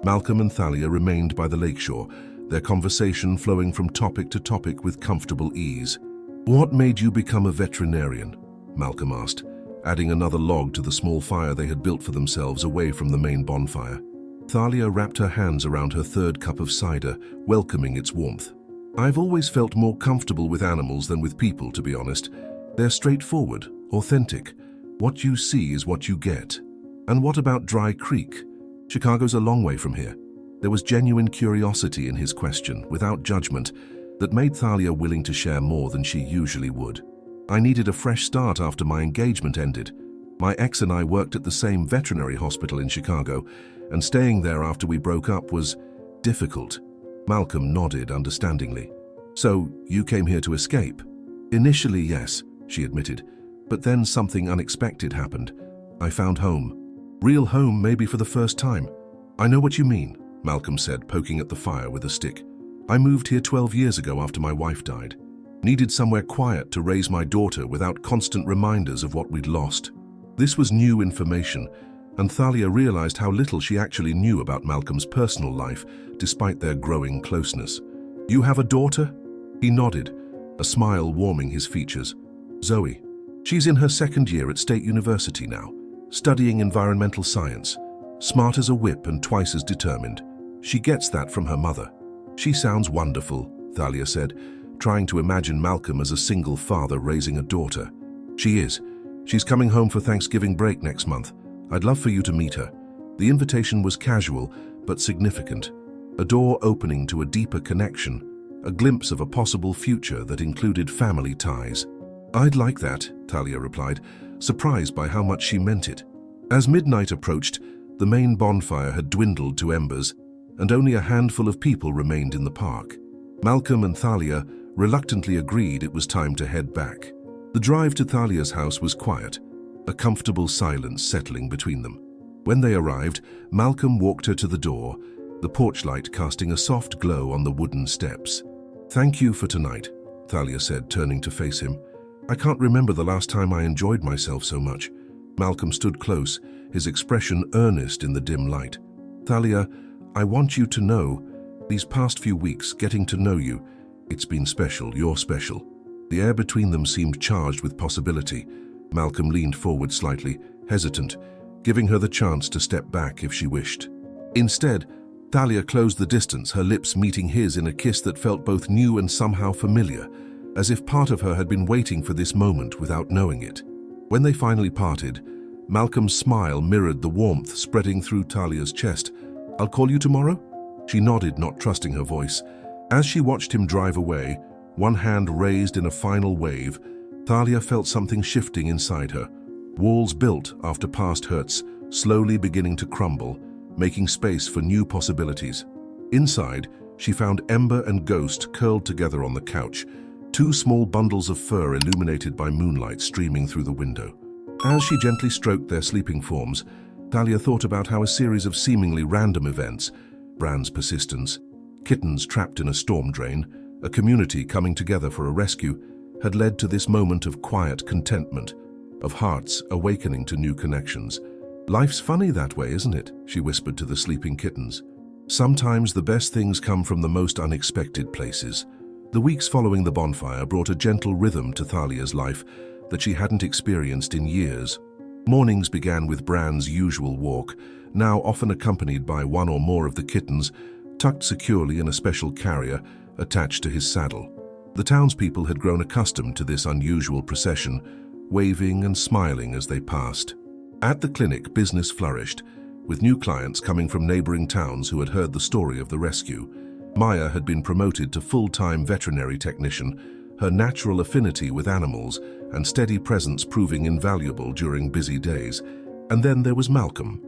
Malcolm and Thalia remained by the lakeshore, their conversation flowing from topic to topic with comfortable ease. "What made you become a veterinarian?" Malcolm asked, adding another log to the small fire they had built for themselves away from the main bonfire. Thalia wrapped her hands around her 3rd cup of cider, welcoming its warmth. "I've always felt more comfortable with animals than with people, to be honest. They're straightforward, authentic. What you see is what you get." "And what about Dry Creek? Chicago's a long way from here." There was genuine curiosity in his question, without judgment, that made Thalia willing to share more than she usually would. "I needed a fresh start after my engagement ended. My ex and I worked at the same veterinary hospital in Chicago, and staying there after we broke up was difficult." Malcolm nodded understandingly. "So, you came here to escape?" "Initially, yes," she admitted, "but then something unexpected happened. I found home. Real home, maybe for the first time." "I know what you mean," Malcolm said, poking at the fire with a stick. "I moved here 12 years ago after my wife died. Needed somewhere quiet to raise my daughter without constant reminders of what we'd lost." This was new information, and Thalia realized how little she actually knew about Malcolm's personal life, despite their growing closeness. "You have a daughter?" He nodded, a smile warming his features. "Zoe. She's in her 2nd year at State University now, studying environmental science. Smart as a whip and twice as determined. She gets that from her mother." "She sounds wonderful," Thalia said, trying to imagine Malcolm as a single father raising a daughter. "She is. She's coming home for Thanksgiving break next month. I'd love for you to meet her." The invitation was casual, but significant. A door opening to a deeper connection, a glimpse of a possible future that included family ties. "I'd like that," Thalia replied, surprised by how much she meant it. As midnight approached, the main bonfire had dwindled to embers, and only a handful of people remained in the park. Malcolm and Thalia reluctantly agreed it was time to head back. The drive to Thalia's house was quiet, a comfortable silence settling between them. When they arrived, Malcolm walked her to the door, the porch light casting a soft glow on the wooden steps. "Thank you for tonight," Thalia said, turning to face him. "I can't remember the last time I enjoyed myself so much." Malcolm stood close, his expression earnest in the dim light. "Thalia, I want you to know, these past few weeks, getting to know you, it's been special, you're special." The air between them seemed charged with possibility. Malcolm leaned forward slightly, hesitant, giving her the chance to step back if she wished. Instead, Thalia closed the distance, her lips meeting his in a kiss that felt both new and somehow familiar, as if part of her had been waiting for this moment without knowing it. When they finally parted, Malcolm's smile mirrored the warmth spreading through Talia's chest. "I'll call you tomorrow?" She nodded, not trusting her voice. As she watched him drive away, one hand raised in a final wave, Talia felt something shifting inside her. Walls built after past hurts, slowly beginning to crumble, making space for new possibilities. Inside, she found Ember and Ghost curled together on the couch, two small bundles of fur illuminated by moonlight streaming through the window. As she gently stroked their sleeping forms, Talia thought about how a series of seemingly random events, Bran's persistence, kittens trapped in a storm drain, a community coming together for a rescue, had led to this moment of quiet contentment, of hearts awakening to new connections. "Life's funny that way, isn't it?" she whispered to the sleeping kittens. "Sometimes the best things come from the most unexpected places." The weeks following the bonfire brought a gentle rhythm to Thalia's life that she hadn't experienced in years. Mornings began with Bran's usual walk, now often accompanied by one or more of the kittens, tucked securely in a special carrier attached to his saddle. The townspeople had grown accustomed to this unusual procession, waving and smiling as they passed. At the clinic, business flourished, with new clients coming from neighboring towns who had heard the story of the rescue. Maya had been promoted to full-time veterinary technician, her natural affinity with animals and steady presence proving invaluable during busy days. And then there was Malcolm.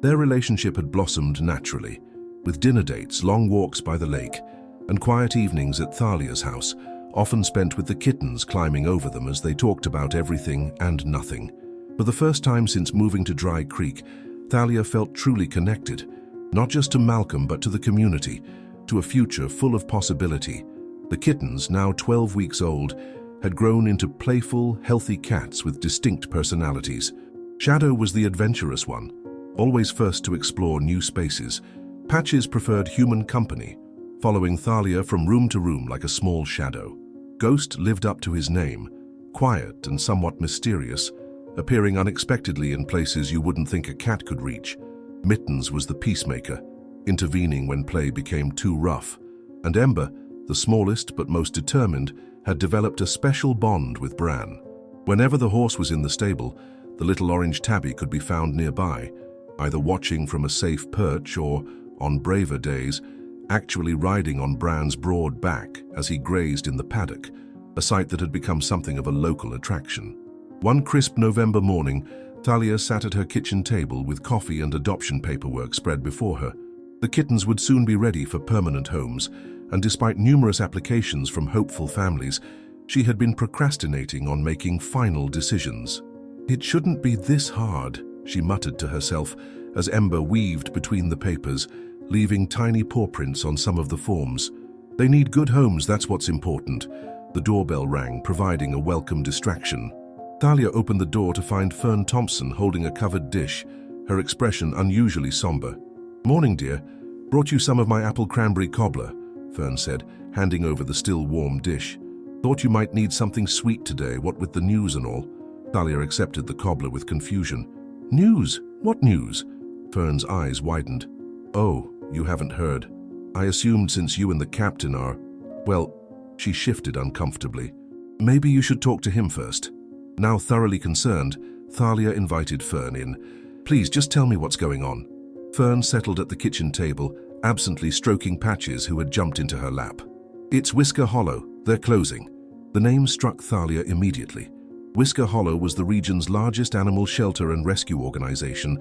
Their relationship had blossomed naturally, with dinner dates, long walks by the lake, and quiet evenings at Thalia's house, often spent with the kittens climbing over them as they talked about everything and nothing. For the first time since moving to Dry Creek, Thalia felt truly connected, not just to Malcolm but to the community, to a future full of possibility. The kittens, now 12 weeks old, had grown into playful, healthy cats with distinct personalities. Shadow was the adventurous one, always first to explore new spaces. Patches preferred human company, following Thalia from room to room like a small shadow. Ghost lived up to his name, quiet and somewhat mysterious, appearing unexpectedly in places you wouldn't think a cat could reach. Mittens was the peacemaker, intervening when play became too rough. And Ember, the smallest but most determined, had developed a special bond with Bran. Whenever the horse was in the stable, the little orange tabby could be found nearby, either watching from a safe perch or, on braver days, actually riding on Bran's broad back as he grazed in the paddock, a sight that had become something of a local attraction. One crisp November morning, Thalia sat at her kitchen table with coffee and adoption paperwork spread before her. The kittens would soon be ready for permanent homes, and despite numerous applications from hopeful families, she had been procrastinating on making final decisions. "It shouldn't be this hard," she muttered to herself as Ember weaved between the papers, leaving tiny paw prints on some of the forms. "They need good homes, that's what's important." The doorbell rang, providing a welcome distraction. Thalia opened the door to find Fern Thompson holding a covered dish, her expression unusually somber. "Morning, dear. Brought you some of my apple cranberry cobbler," Fern said, handing over the still warm dish. "Thought you might need something sweet today, what with the news and all." Thalia accepted the cobbler with confusion. "News? What news?" Fern's eyes widened. "Oh, you haven't heard. I assumed since you and the captain are... Well," she shifted uncomfortably. "Maybe you should talk to him first." Now thoroughly concerned, Thalia invited Fern in. "Please, just tell me what's going on." Fern settled at the kitchen table, absently stroking Patches, who had jumped into her lap. "It's Whisker Hollow. They're closing." The name struck Thalia immediately. Whisker Hollow was the region's largest animal shelter and rescue organization,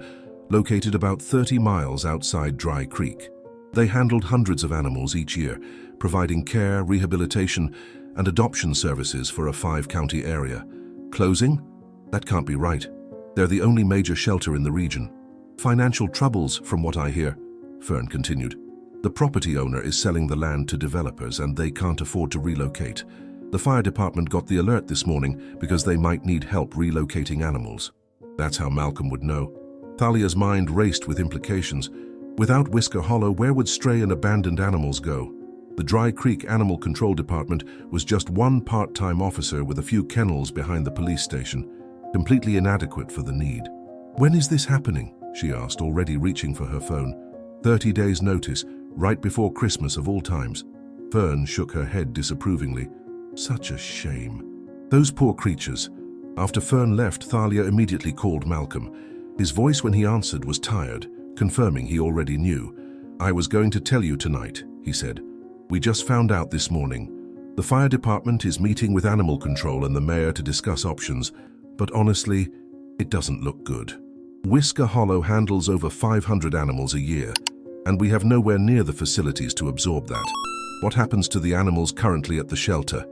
located about 30 miles outside Dry Creek. They handled hundreds of animals each year, providing care, rehabilitation, and adoption services for a 5-county area. Closing? That can't be right. They're the only major shelter in the region. "Financial troubles, from what I hear," Fern continued. "The property owner is selling the land to developers and they can't afford to relocate. The fire department got the alert this morning because they might need help relocating animals." That's how Malcolm would know. Thalia's mind raced with implications. Without Whisker Hollow, where would stray and abandoned animals go? The Dry Creek Animal Control Department was just one part-time officer with a few kennels behind the police station, completely inadequate for the need. "When is this happening?" she asked, already reaching for her phone. 30 days' notice, right before Christmas of all times. Fern shook her head disapprovingly. "Such a shame. Those poor creatures. After Fern left, Thalia immediately called Malcolm. His voice when he answered was tired, confirming he already knew. "I was going to tell you tonight," he said. "We just found out this morning. The fire department is meeting with animal control and the mayor to discuss options, but honestly, it doesn't look good. Whisker Hollow handles over 500 animals a year, and we have nowhere near the facilities to absorb that. What happens to the animals currently at the shelter?"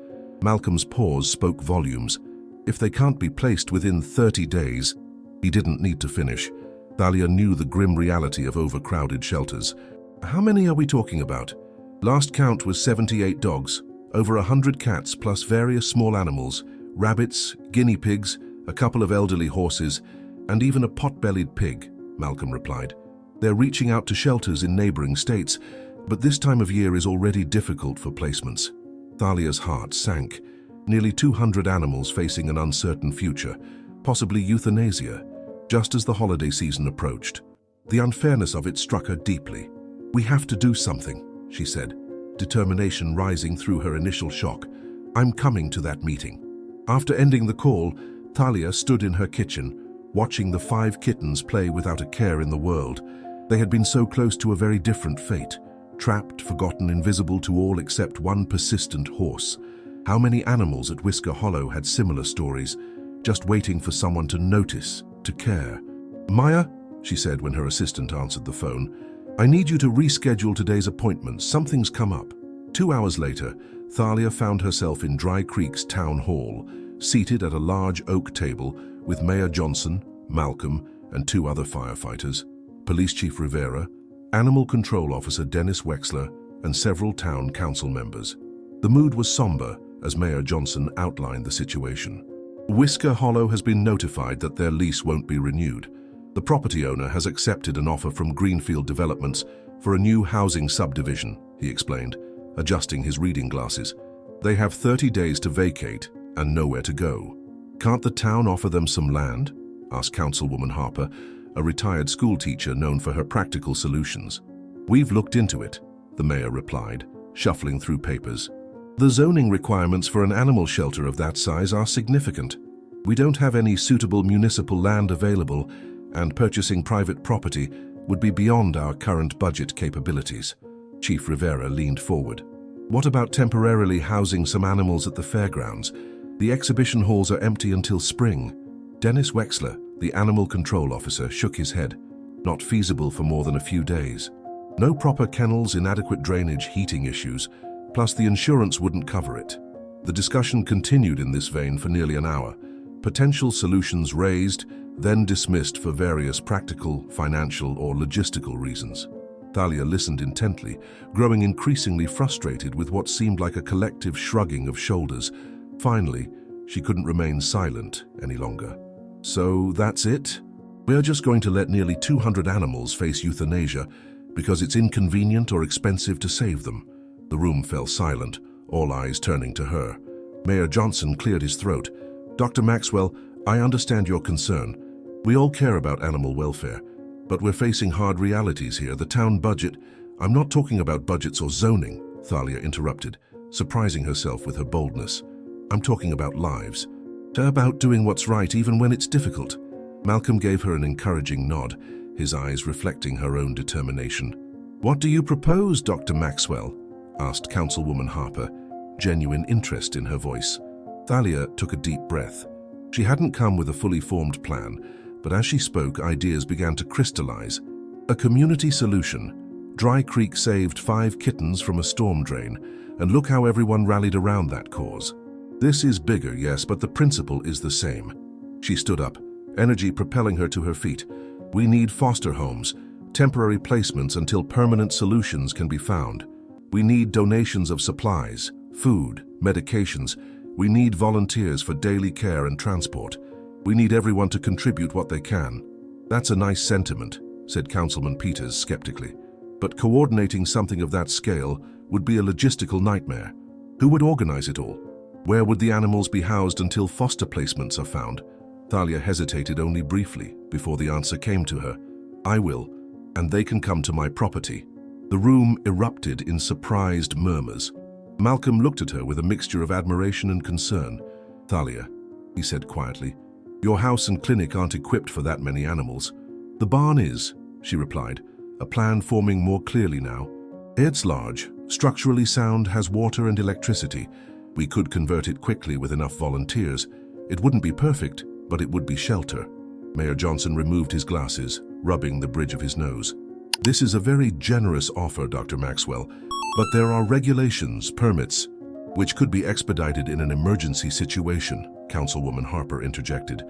Malcolm's pause spoke volumes. "If they can't be placed within 30 days, he didn't need to finish. Thalia knew the grim reality of overcrowded shelters. "How many are we talking about?" "Last count was 78 dogs, over 100 cats plus various small animals, rabbits, guinea pigs, a couple of elderly horses, and even a pot-bellied pig," Malcolm replied. "They're reaching out to shelters in neighboring states, but this time of year is already difficult for placements." Thalia's heart sank. Nearly 200 animals facing an uncertain future, possibly euthanasia, just as the holiday season approached. The unfairness of it struck her deeply. "We have to do something," she said, determination rising through her initial shock. "I'm coming to that meeting." After ending the call, Thalia stood in her kitchen, watching the 5 kittens play without a care in the world. They had been so close to a very different fate, trapped, forgotten, invisible to all except one persistent horse. How many animals at Whisker Hollow had similar stories, just waiting for someone to notice, to care? "Maya," she said when her assistant answered the phone, "I need you to reschedule today's appointment. Something's come up." 2 hours later, Thalia found herself in Dry Creek's town hall, seated at a large oak table with Mayor Johnson, Malcolm, and 2 other firefighters, Police Chief Rivera, Animal Control Officer Dennis Wexler, and several town council members. The mood was somber as Mayor Johnson outlined the situation. "Whisker Hollow has been notified that their lease won't be renewed. The property owner has accepted an offer from Greenfield Developments for a new housing subdivision," he explained, adjusting his reading glasses. "They have 30 days to vacate and nowhere to go." "Can't the town offer them some land?" asked Councilwoman Harper, a retired schoolteacher known for her practical solutions. "We've looked into it," the mayor replied, shuffling through papers. "The zoning requirements for an animal shelter of that size are significant. We don't have any suitable municipal land available, and purchasing private property would be beyond our current budget capabilities." Chief Rivera leaned forward. "What about temporarily housing some animals at the fairgrounds? The exhibition halls are empty until spring." Dennis Wexler, the animal control officer, shook his head. "Not feasible for more than a few days. No proper kennels, inadequate drainage, heating issues, plus the insurance wouldn't cover it." The discussion continued in this vein for nearly an hour. Potential solutions raised, then dismissed for various practical, financial, or logistical reasons. Thalia listened intently, growing increasingly frustrated with what seemed like a collective shrugging of shoulders. Finally, she couldn't remain silent any longer. "So that's it? We're just going to let nearly 200 animals face euthanasia because it's inconvenient or expensive to save them?" The room fell silent, all eyes turning to her. Mayor Johnson cleared his throat. "Dr. Maxwell, I understand your concern. We all care about animal welfare, but we're facing hard realities here. The town budget—" "I'm not talking about budgets or zoning," Thalia interrupted, surprising herself with her boldness. "I'm talking about lives. About doing what's right even when it's difficult." Malcolm gave her an encouraging nod, his eyes reflecting her own determination. "What do you propose, Dr. Maxwell?" asked Councilwoman Harper, genuine interest in her voice. Thalia took a deep breath. She hadn't come with a fully formed plan, but as she spoke, ideas began to crystallize. A community solution. Dry Creek saved 5 kittens from a storm drain, and look how everyone rallied around that cause. This is bigger, yes, but the principle is the same. She stood up, energy propelling her to her feet. "We need foster homes, temporary placements until permanent solutions can be found. We need donations of supplies, food, medications. We need volunteers for daily care and transport. We need everyone to contribute what they can." "That's a nice sentiment," said Councilman Peters skeptically. "But coordinating something of that scale would be a logistical nightmare. Who would organize it all? Where would the animals be housed until foster placements are found?" Thalia hesitated only briefly before the answer came to her. "I will, and they can come to my property." The room erupted in surprised murmurs. Malcolm looked at her with a mixture of admiration and concern. "Thalia, he said quietly. "Your house and clinic aren't equipped for that many animals." "The barn is," she replied, a plan forming more clearly now. "It's large, structurally sound, has water and electricity. We could convert it quickly with enough volunteers. It wouldn't be perfect, but it would be shelter." Mayor Johnson removed his glasses, rubbing the bridge of his nose. "This is a very generous offer, Dr. Maxwell, but there are regulations, permits, which could be expedited in an emergency situation," Councilwoman Harper interjected.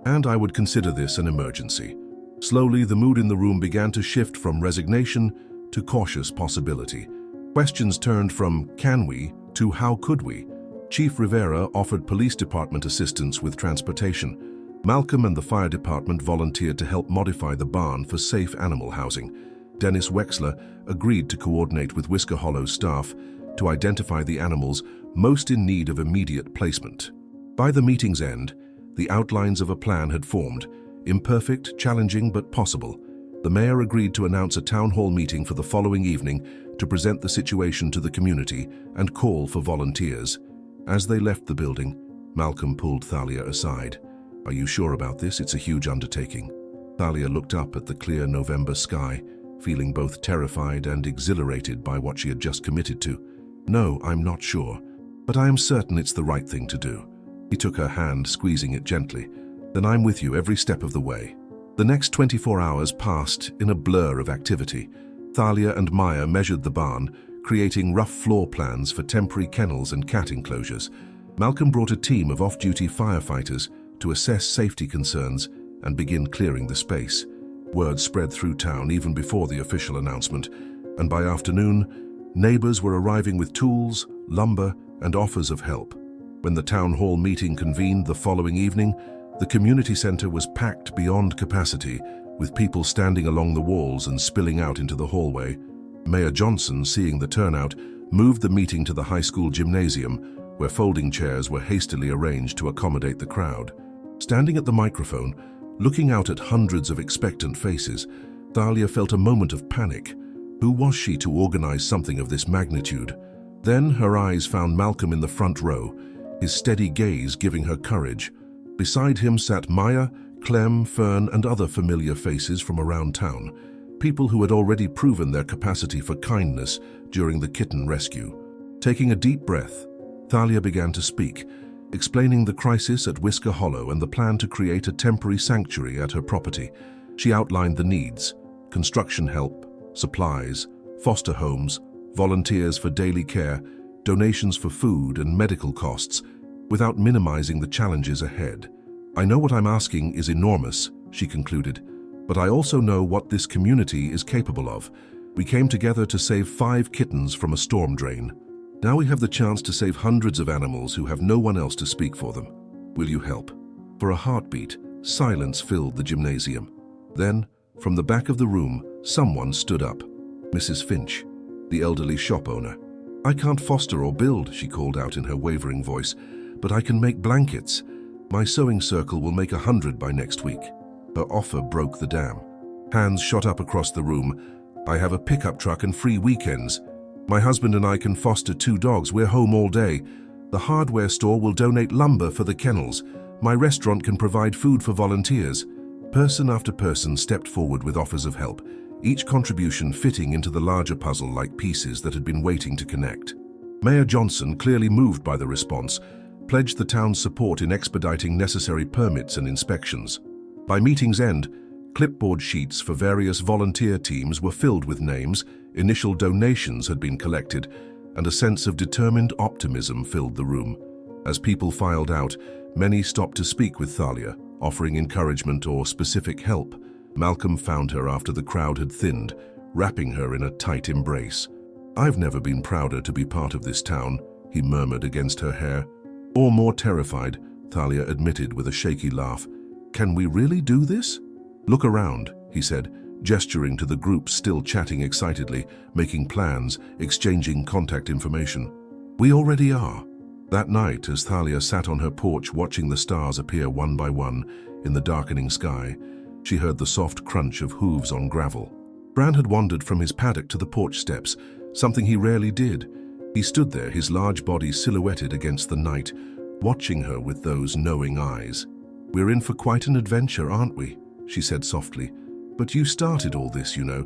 "And I would consider this an emergency." Slowly, the mood in the room began to shift from resignation to cautious possibility. Questions turned from "can we" to "how could we?" Chief Rivera offered police department assistance with transportation. Malcolm and the fire department volunteered to help modify the barn for safe animal housing. Dennis Wexler agreed to coordinate with Whisker Hollow's staff to identify the animals most in need of immediate placement. By the meeting's end, the outlines of a plan had formed, imperfect, challenging, but possible. The mayor agreed to announce a town hall meeting for the following evening to present the situation to the community and call for volunteers. As they left the building, Malcolm pulled Thalia aside. "Are you sure about this? It's a huge undertaking." Thalia looked up at the clear November sky, feeling both terrified and exhilarated by what she had just committed to. "No, I'm not sure, but I am certain it's the right thing to do." He took her hand, squeezing it gently. "Then I'm with you every step of the way." The next 24 hours passed in a blur of activity. Thalia and Maya measured the barn, creating rough floor plans for temporary kennels and cat enclosures. Malcolm brought a team of off-duty firefighters to assess safety concerns and begin clearing the space. Word spread through town even before the official announcement, and by afternoon, neighbors were arriving with tools, lumber, and offers of help. When the town hall meeting convened the following evening, the community center was packed beyond capacity, with people standing along the walls and spilling out into the hallway. Mayor Johnson, seeing the turnout, moved the meeting to the high school gymnasium, where folding chairs were hastily arranged to accommodate the crowd. Standing at the microphone, looking out at hundreds of expectant faces, Thalia felt a moment of panic. Who was she to organize something of this magnitude? Then her eyes found Malcolm in the front row, his steady gaze giving her courage. Beside him sat Maya, Clem, Fern, and other familiar faces from around town, people who had already proven their capacity for kindness during the kitten rescue. Taking a deep breath, Thalia began to speak, explaining the crisis at Whisker Hollow and the plan to create a temporary sanctuary at her property. She outlined the needs: construction help, supplies, foster homes, volunteers for daily care, donations for food and medical costs, without minimizing the challenges ahead. "I know what I'm asking is enormous," she concluded, "but I also know what this community is capable of. We came together to save 5 kittens from a storm drain. Now we have the chance to save hundreds of animals who have no one else to speak for them. Will you help?" For a heartbeat, silence filled the gymnasium. Then, from the back of the room, someone stood up. Mrs. Finch, the elderly shop owner. "I can't foster or build," she called out in her wavering voice, "but I can make blankets. My sewing circle will make 100 by next week." Her offer broke the dam. Hands shot up across the room. "I have a pickup truck and free weekends. My husband and I can foster 2 dogs. We're home all day. The hardware store will donate lumber for the kennels. My restaurant can provide food for volunteers." Person after person stepped forward with offers of help, each contribution fitting into the larger puzzle like pieces that had been waiting to connect. Mayor Johnson, clearly moved by the response, pledged the town's support in expediting necessary permits and inspections. By meeting's end, clipboard sheets for various volunteer teams were filled with names, initial donations had been collected, and a sense of determined optimism filled the room. As people filed out, many stopped to speak with Thalia, offering encouragement or specific help. Malcolm found her after the crowd had thinned, wrapping her in a tight embrace. "I've never been prouder to be part of this town," he murmured against her hair. "Or more terrified," Thalia admitted with a shaky laugh. "Can we really do this?" "Look around," he said, gesturing to the group still chatting excitedly, making plans, exchanging contact information. "We already are." That night, as Thalia sat on her porch watching the stars appear one by one in the darkening sky, she heard the soft crunch of hooves on gravel. Bran had wandered from his paddock to the porch steps, something he rarely did. He stood there, his large body silhouetted against the night, watching her with those knowing eyes. "We're in for quite an adventure, aren't we?" she said softly. "But you started all this, you know.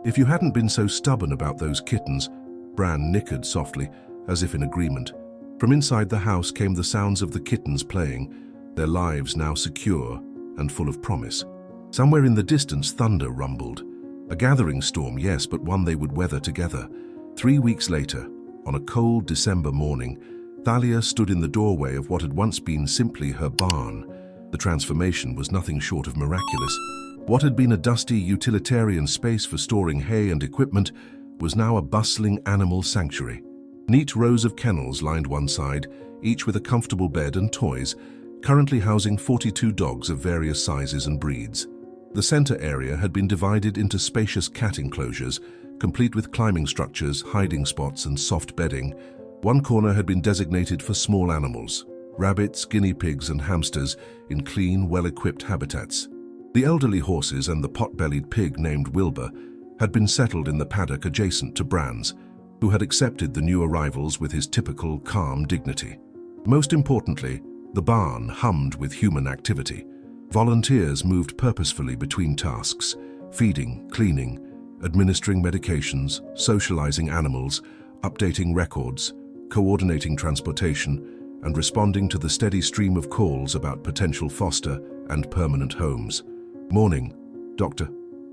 If you hadn't been so stubborn about those kittens." Bran nickered softly, as if in agreement. From inside the house came the sounds of the kittens playing, their lives now secure and full of promise. Somewhere in the distance, thunder rumbled. A gathering storm, yes, but one they would weather together. 3 weeks later, on a cold December morning, Thalia stood in the doorway of what had once been simply her barn. The transformation was nothing short of miraculous. What had been a dusty utilitarian space for storing hay and equipment was now a bustling animal sanctuary. Neat rows of kennels lined one side, each with a comfortable bed and toys, currently housing 42 dogs of various sizes and breeds. The center area had been divided into spacious cat enclosures, complete with climbing structures, hiding spots, and soft bedding. One corner had been designated for small animals, rabbits, guinea pigs, and hamsters in clean, well-equipped habitats. The elderly horses and the pot-bellied pig named Wilbur had been settled in the paddock adjacent to Bran's, who had accepted the new arrivals with his typical calm dignity. Most importantly, the barn hummed with human activity. Volunteers moved purposefully between tasks, feeding, cleaning, administering medications, socializing animals, updating records, coordinating transportation, and responding to the steady stream of calls about potential foster and permanent homes. "Morning, Dr.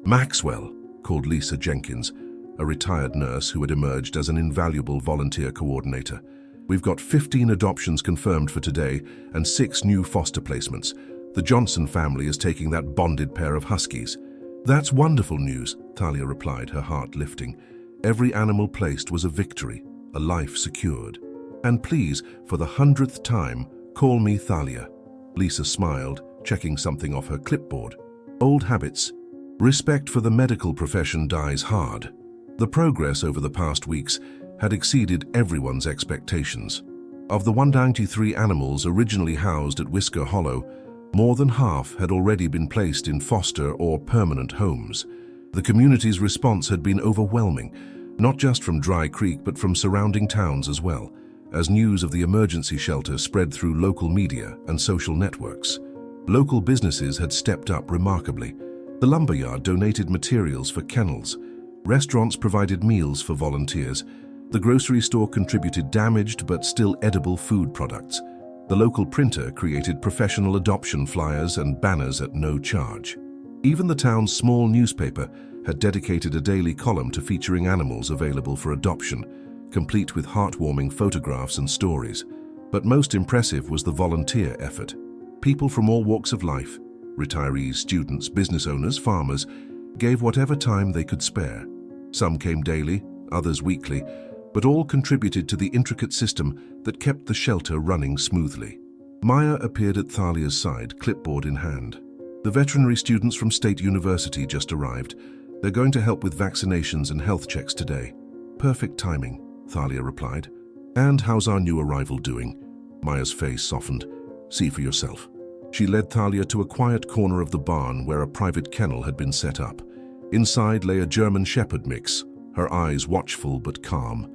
Maxwell," called Lisa Jenkins, a retired nurse who had emerged as an invaluable volunteer coordinator. "We've got 15 adoptions confirmed for today and 6 new foster placements. The Johnson family is taking that bonded pair of huskies." "That's wonderful news," Thalia replied, her heart lifting. Every animal placed was a victory, a life secured. "And please, for the 100th time, call me Thalia." Lisa smiled, checking something off her clipboard. "Old habits. Respect for the medical profession dies hard." The progress over the past weeks had exceeded everyone's expectations. Of the 193 animals originally housed at Whisker Hollow, more than half had already been placed in foster or permanent homes. The community's response had been overwhelming, not just from Dry Creek but from surrounding towns as well, as news of the emergency shelter spread through local media and social networks. Local businesses had stepped up remarkably. The lumberyard donated materials for kennels. Restaurants provided meals for volunteers. The grocery store contributed damaged but still edible food products. The local printer created professional adoption flyers and banners at no charge. Even the town's small newspaper had dedicated a daily column to featuring animals available for adoption, complete with heartwarming photographs and stories. But most impressive was the volunteer effort. People from all walks of life, retirees, students, business owners, farmers, gave whatever time they could spare. Some came daily, others weekly, but all contributed to the intricate system that kept the shelter running smoothly. Maya appeared at Thalia's side, clipboard in hand. "The veterinary students from State University just arrived. They're going to help with vaccinations and health checks today." "Perfect timing," Thalia replied. "And how's our new arrival doing?" Maya's face softened. "See for yourself." She led Thalia to a quiet corner of the barn where a private kennel had been set up. Inside lay a German Shepherd mix, her eyes watchful but calm.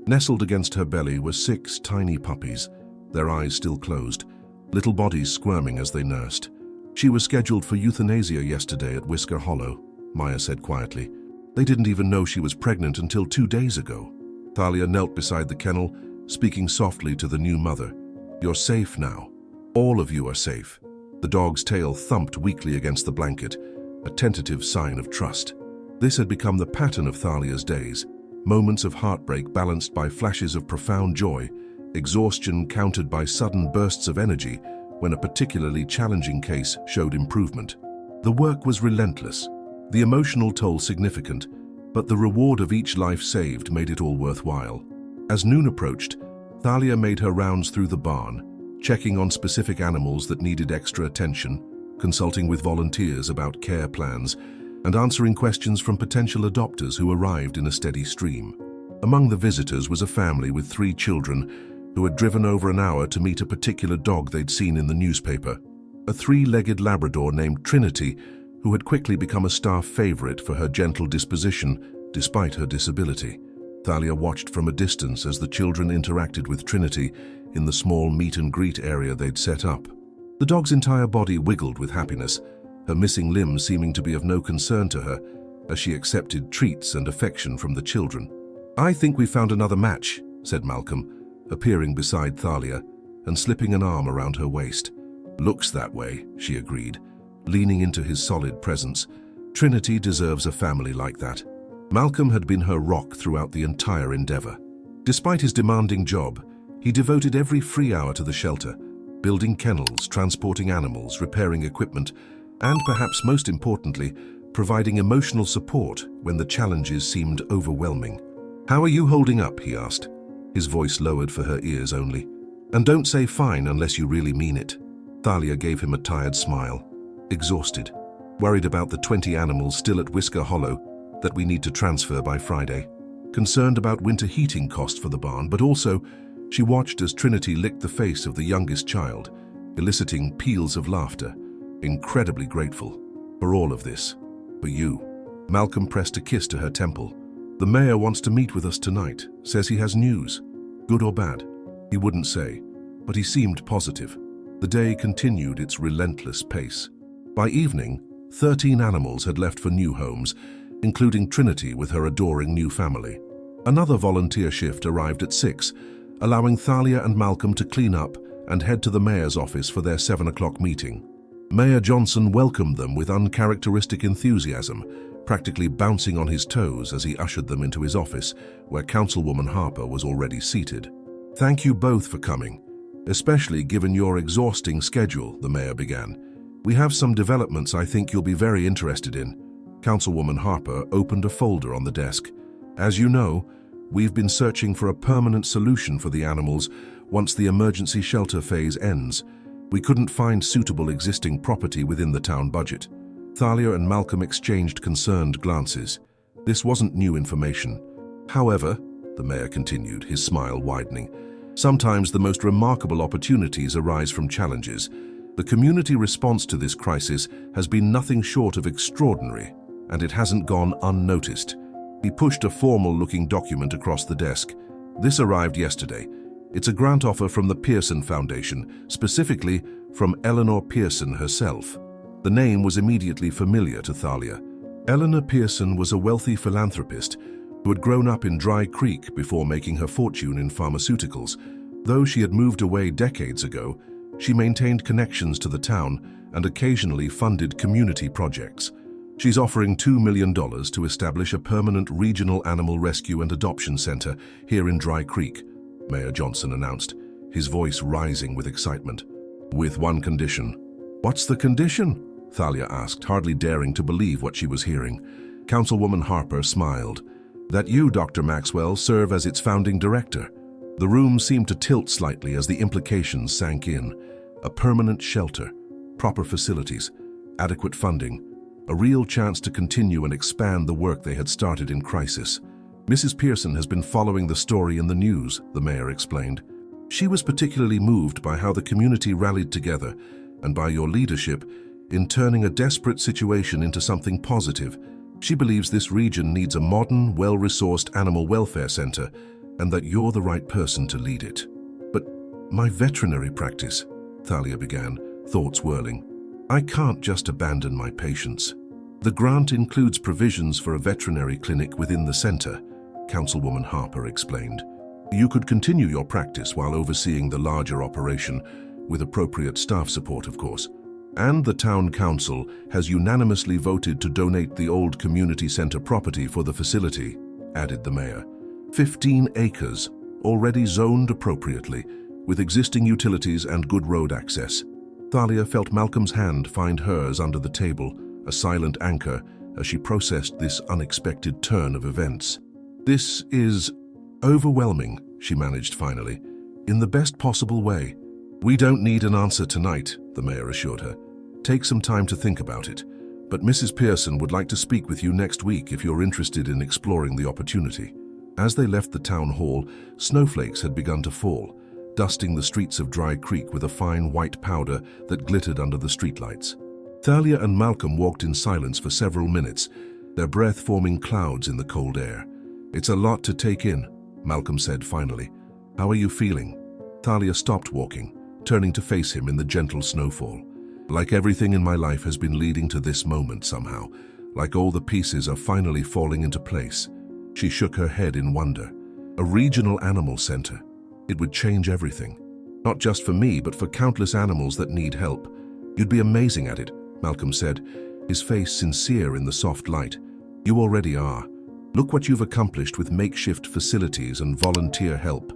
Nestled against her belly were 6 tiny puppies, their eyes still closed, little bodies squirming as they nursed. "She was scheduled for euthanasia yesterday at Whisker Hollow," Maya said quietly. "They didn't even know she was pregnant until 2 days ago." Thalia knelt beside the kennel, speaking softly to the new mother. "You're safe now. All of you are safe." The dog's tail thumped weakly against the blanket, a tentative sign of trust. This had become the pattern of Thalia's days. Moments of heartbreak balanced by flashes of profound joy, exhaustion countered by sudden bursts of energy when a particularly challenging case showed improvement. The work was relentless, the emotional toll significant, but the reward of each life saved made it all worthwhile. As noon approached, Thalia made her rounds through the barn, checking on specific animals that needed extra attention, consulting with volunteers about care plans, and answering questions from potential adopters who arrived in a steady stream. Among the visitors was a family with 3 children who had driven over an hour to meet a particular dog they'd seen in the newspaper, a 3-legged Labrador named Trinity, who had quickly become a staff favorite for her gentle disposition despite her disability. Thalia watched from a distance as the children interacted with Trinity, in the small meet-and-greet area they'd set up. The dog's entire body wiggled with happiness, her missing limb seeming to be of no concern to her as she accepted treats and affection from the children. "I think we found another match," said Malcolm, appearing beside Thalia and slipping an arm around her waist. "Looks that way," she agreed, leaning into his solid presence. "Trinity deserves a family like that." Malcolm had been her rock throughout the entire endeavor. Despite his demanding job, he devoted every free hour to the shelter, building kennels, transporting animals, repairing equipment, and perhaps most importantly, providing emotional support when the challenges seemed overwhelming. "How are you holding up?" he asked, his voice lowered for her ears only. "And don't say fine unless you really mean it." Thalia gave him a tired smile. "Exhausted. Worried about the 20 animals still at Whisker Hollow that we need to transfer by Friday. Concerned about winter heating costs for the barn, but also she watched as Trinity licked the face of the youngest child, eliciting peals of laughter. Incredibly grateful for all of this. For you." Malcolm pressed a kiss to her temple. "The mayor wants to meet with us tonight, says he has news. Good or bad?" He wouldn't say, but he seemed positive. The day continued its relentless pace. By evening, 13 animals had left for new homes, including Trinity with her adoring new family. Another volunteer shift arrived at 6, allowing Thalia and Malcolm to clean up and head to the mayor's office for their 7 o'clock meeting. Mayor Johnson welcomed them with uncharacteristic enthusiasm, practically bouncing on his toes as he ushered them into his office, where Councilwoman Harper was already seated. "Thank you both for coming, especially given your exhausting schedule," the mayor began. "We have some developments I think you'll be very interested in." Councilwoman Harper opened a folder on the desk. "As you know, we've been searching for a permanent solution for the animals once the emergency shelter phase ends. We couldn't find suitable existing property within the town budget." Thalia and Malcolm exchanged concerned glances. This wasn't new information. "However," the mayor continued, his smile widening, "sometimes the most remarkable opportunities arise from challenges. The community response to this crisis has been nothing short of extraordinary, and it hasn't gone unnoticed." He pushed a formal-looking document across the desk. "This arrived yesterday. It's a grant offer from the Pearson Foundation, specifically from Eleanor Pearson herself." The name was immediately familiar to Thalia. Eleanor Pearson was a wealthy philanthropist who had grown up in Dry Creek before making her fortune in pharmaceuticals. Though she had moved away decades ago, she maintained connections to the town and occasionally funded community projects. She's offering $2 million to establish a permanent regional animal rescue and adoption center here in Dry Creek, Mayor Johnson announced, his voice rising with excitement. "With one condition." "What's the condition?" Thalia asked, hardly daring to believe what she was hearing. Councilwoman Harper smiled. "That you, Dr. Maxwell, serve as its founding director." The room seemed to tilt slightly as the implications sank in. A permanent shelter, proper facilities, adequate funding, a real chance to continue and expand the work they had started in crisis. "Mrs. Pearson has been following the story in the news," the mayor explained. "She was particularly moved by how the community rallied together and by your leadership in turning a desperate situation into something positive. She believes this region needs a modern, well-resourced animal welfare center and that you're the right person to lead it." "But my veterinary practice," Thalia began, thoughts whirling. "I can't just abandon my patients." "The grant includes provisions for a veterinary clinic within the center," Councilwoman Harper explained. "You could continue your practice while overseeing the larger operation, with appropriate staff support, of course. And the town council has unanimously voted to donate the old community center property for the facility," added the mayor. 15 acres, already zoned appropriately, with existing utilities and good road access. Thalia felt Malcolm's hand find hers under the table, a silent anchor, as she processed this unexpected turn of events. "This is overwhelming," she managed finally, "in the best possible way." "We don't need an answer tonight," the mayor assured her. "Take some time to think about it. But Mrs. Pearson would like to speak with you next week if you're interested in exploring the opportunity." As they left the town hall, snowflakes had begun to fall, dusting the streets of Dry Creek with a fine white powder that glittered under the streetlights. Thalia and Malcolm walked in silence for several minutes, their breath forming clouds in the cold air. "It's a lot to take in," Malcolm said finally. "How are you feeling?" Thalia stopped walking, turning to face him in the gentle snowfall. Like everything in my life has been leading to this moment somehow, like all the pieces are finally falling into place. She shook her head in wonder. A regional animal center. It would change everything. Not just for me, but for countless animals that need help. You'd be amazing at it, Malcolm said, his face sincere in the soft light. You already are. Look what you've accomplished with makeshift facilities and volunteer help.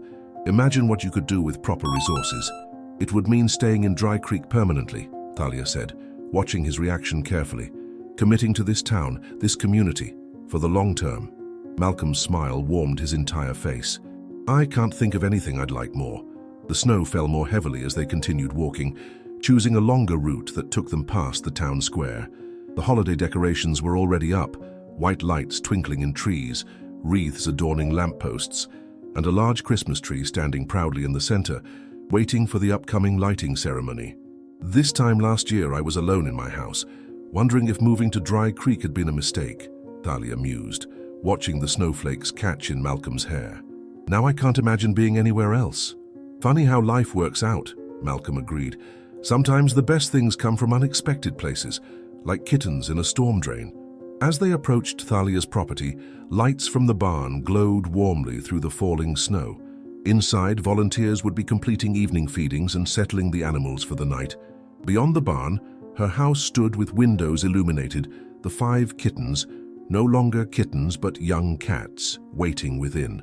Imagine what you could do with proper resources. It would mean staying in Dry Creek permanently, Thalia said, watching his reaction carefully. Committing to this town, this community, for the long term. Malcolm's smile warmed his entire face. I can't think of anything I'd like more. The snow fell more heavily as they continued walking, choosing a longer route that took them past the town square. The holiday decorations were already up, white lights twinkling in trees, wreaths adorning lampposts, and a large Christmas tree standing proudly in the center, waiting for the upcoming lighting ceremony. This time last year I was alone in my house, wondering if moving to Dry Creek had been a mistake, Thalia mused, watching the snowflakes catch in Malcolm's hair. Now I can't imagine being anywhere else. Funny how life works out, Malcolm agreed. Sometimes the best things come from unexpected places, like kittens in a storm drain. As they approached Thalia's property, lights from the barn glowed warmly through the falling snow. Inside, volunteers would be completing evening feedings and settling the animals for the night. Beyond the barn, her house stood with windows illuminated, the 5 kittens, no longer kittens but young cats, waiting within.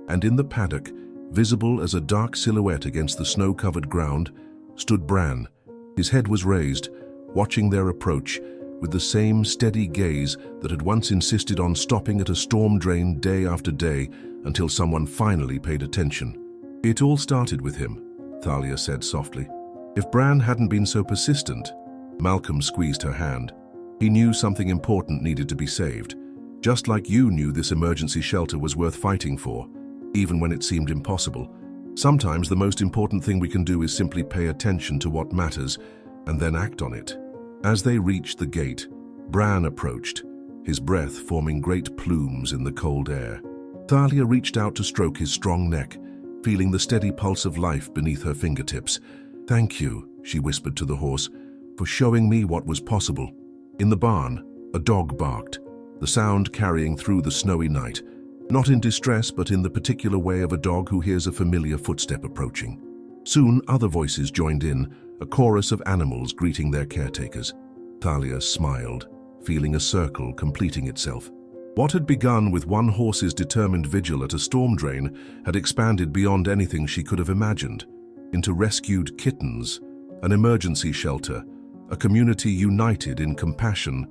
And in the paddock, visible as a dark silhouette against the snow-covered ground, stood Bran. His head was raised, watching their approach, with the same steady gaze that had once insisted on stopping at a storm drain day after day until someone finally paid attention. It all started with him, Thalia said softly. If Bran hadn't been so persistent, Malcolm squeezed her hand. He knew something important needed to be saved, just like you knew this emergency shelter was worth fighting for, even when it seemed impossible. Sometimes the most important thing we can do is simply pay attention to what matters and then act on it. As they reached the gate, Bran approached, his breath forming great plumes in the cold air. Thalia reached out to stroke his strong neck, feeling the steady pulse of life beneath her fingertips. "Thank you," she whispered to the horse, "for showing me what was possible." In the barn, a dog barked, the sound carrying through the snowy night, not in distress but in the particular way of a dog who hears a familiar footstep approaching. Soon other voices joined in, a chorus of animals greeting their caretakers. Thalia smiled, feeling a circle completing itself. What had begun with one horse's determined vigil at a storm drain had expanded beyond anything she could have imagined, into rescued kittens, an emergency shelter, a community united in compassion,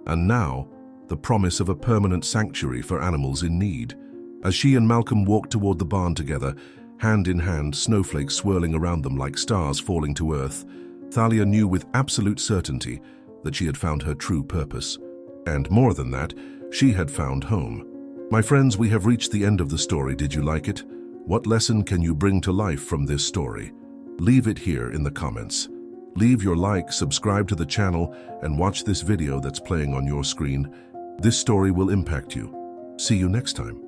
and now, the promise of a permanent sanctuary for animals in need. As she and Malcolm walked toward the barn together, hand in hand, snowflakes swirling around them like stars falling to earth, Thalia knew with absolute certainty that she had found her true purpose. And more than that, she had found home. My friends, we have reached the end of the story. Did you like it? What lesson can you bring to life from this story? Leave it here in the comments. Leave your like, subscribe to the channel, and watch this video that's playing on your screen. This story will impact you. See you next time.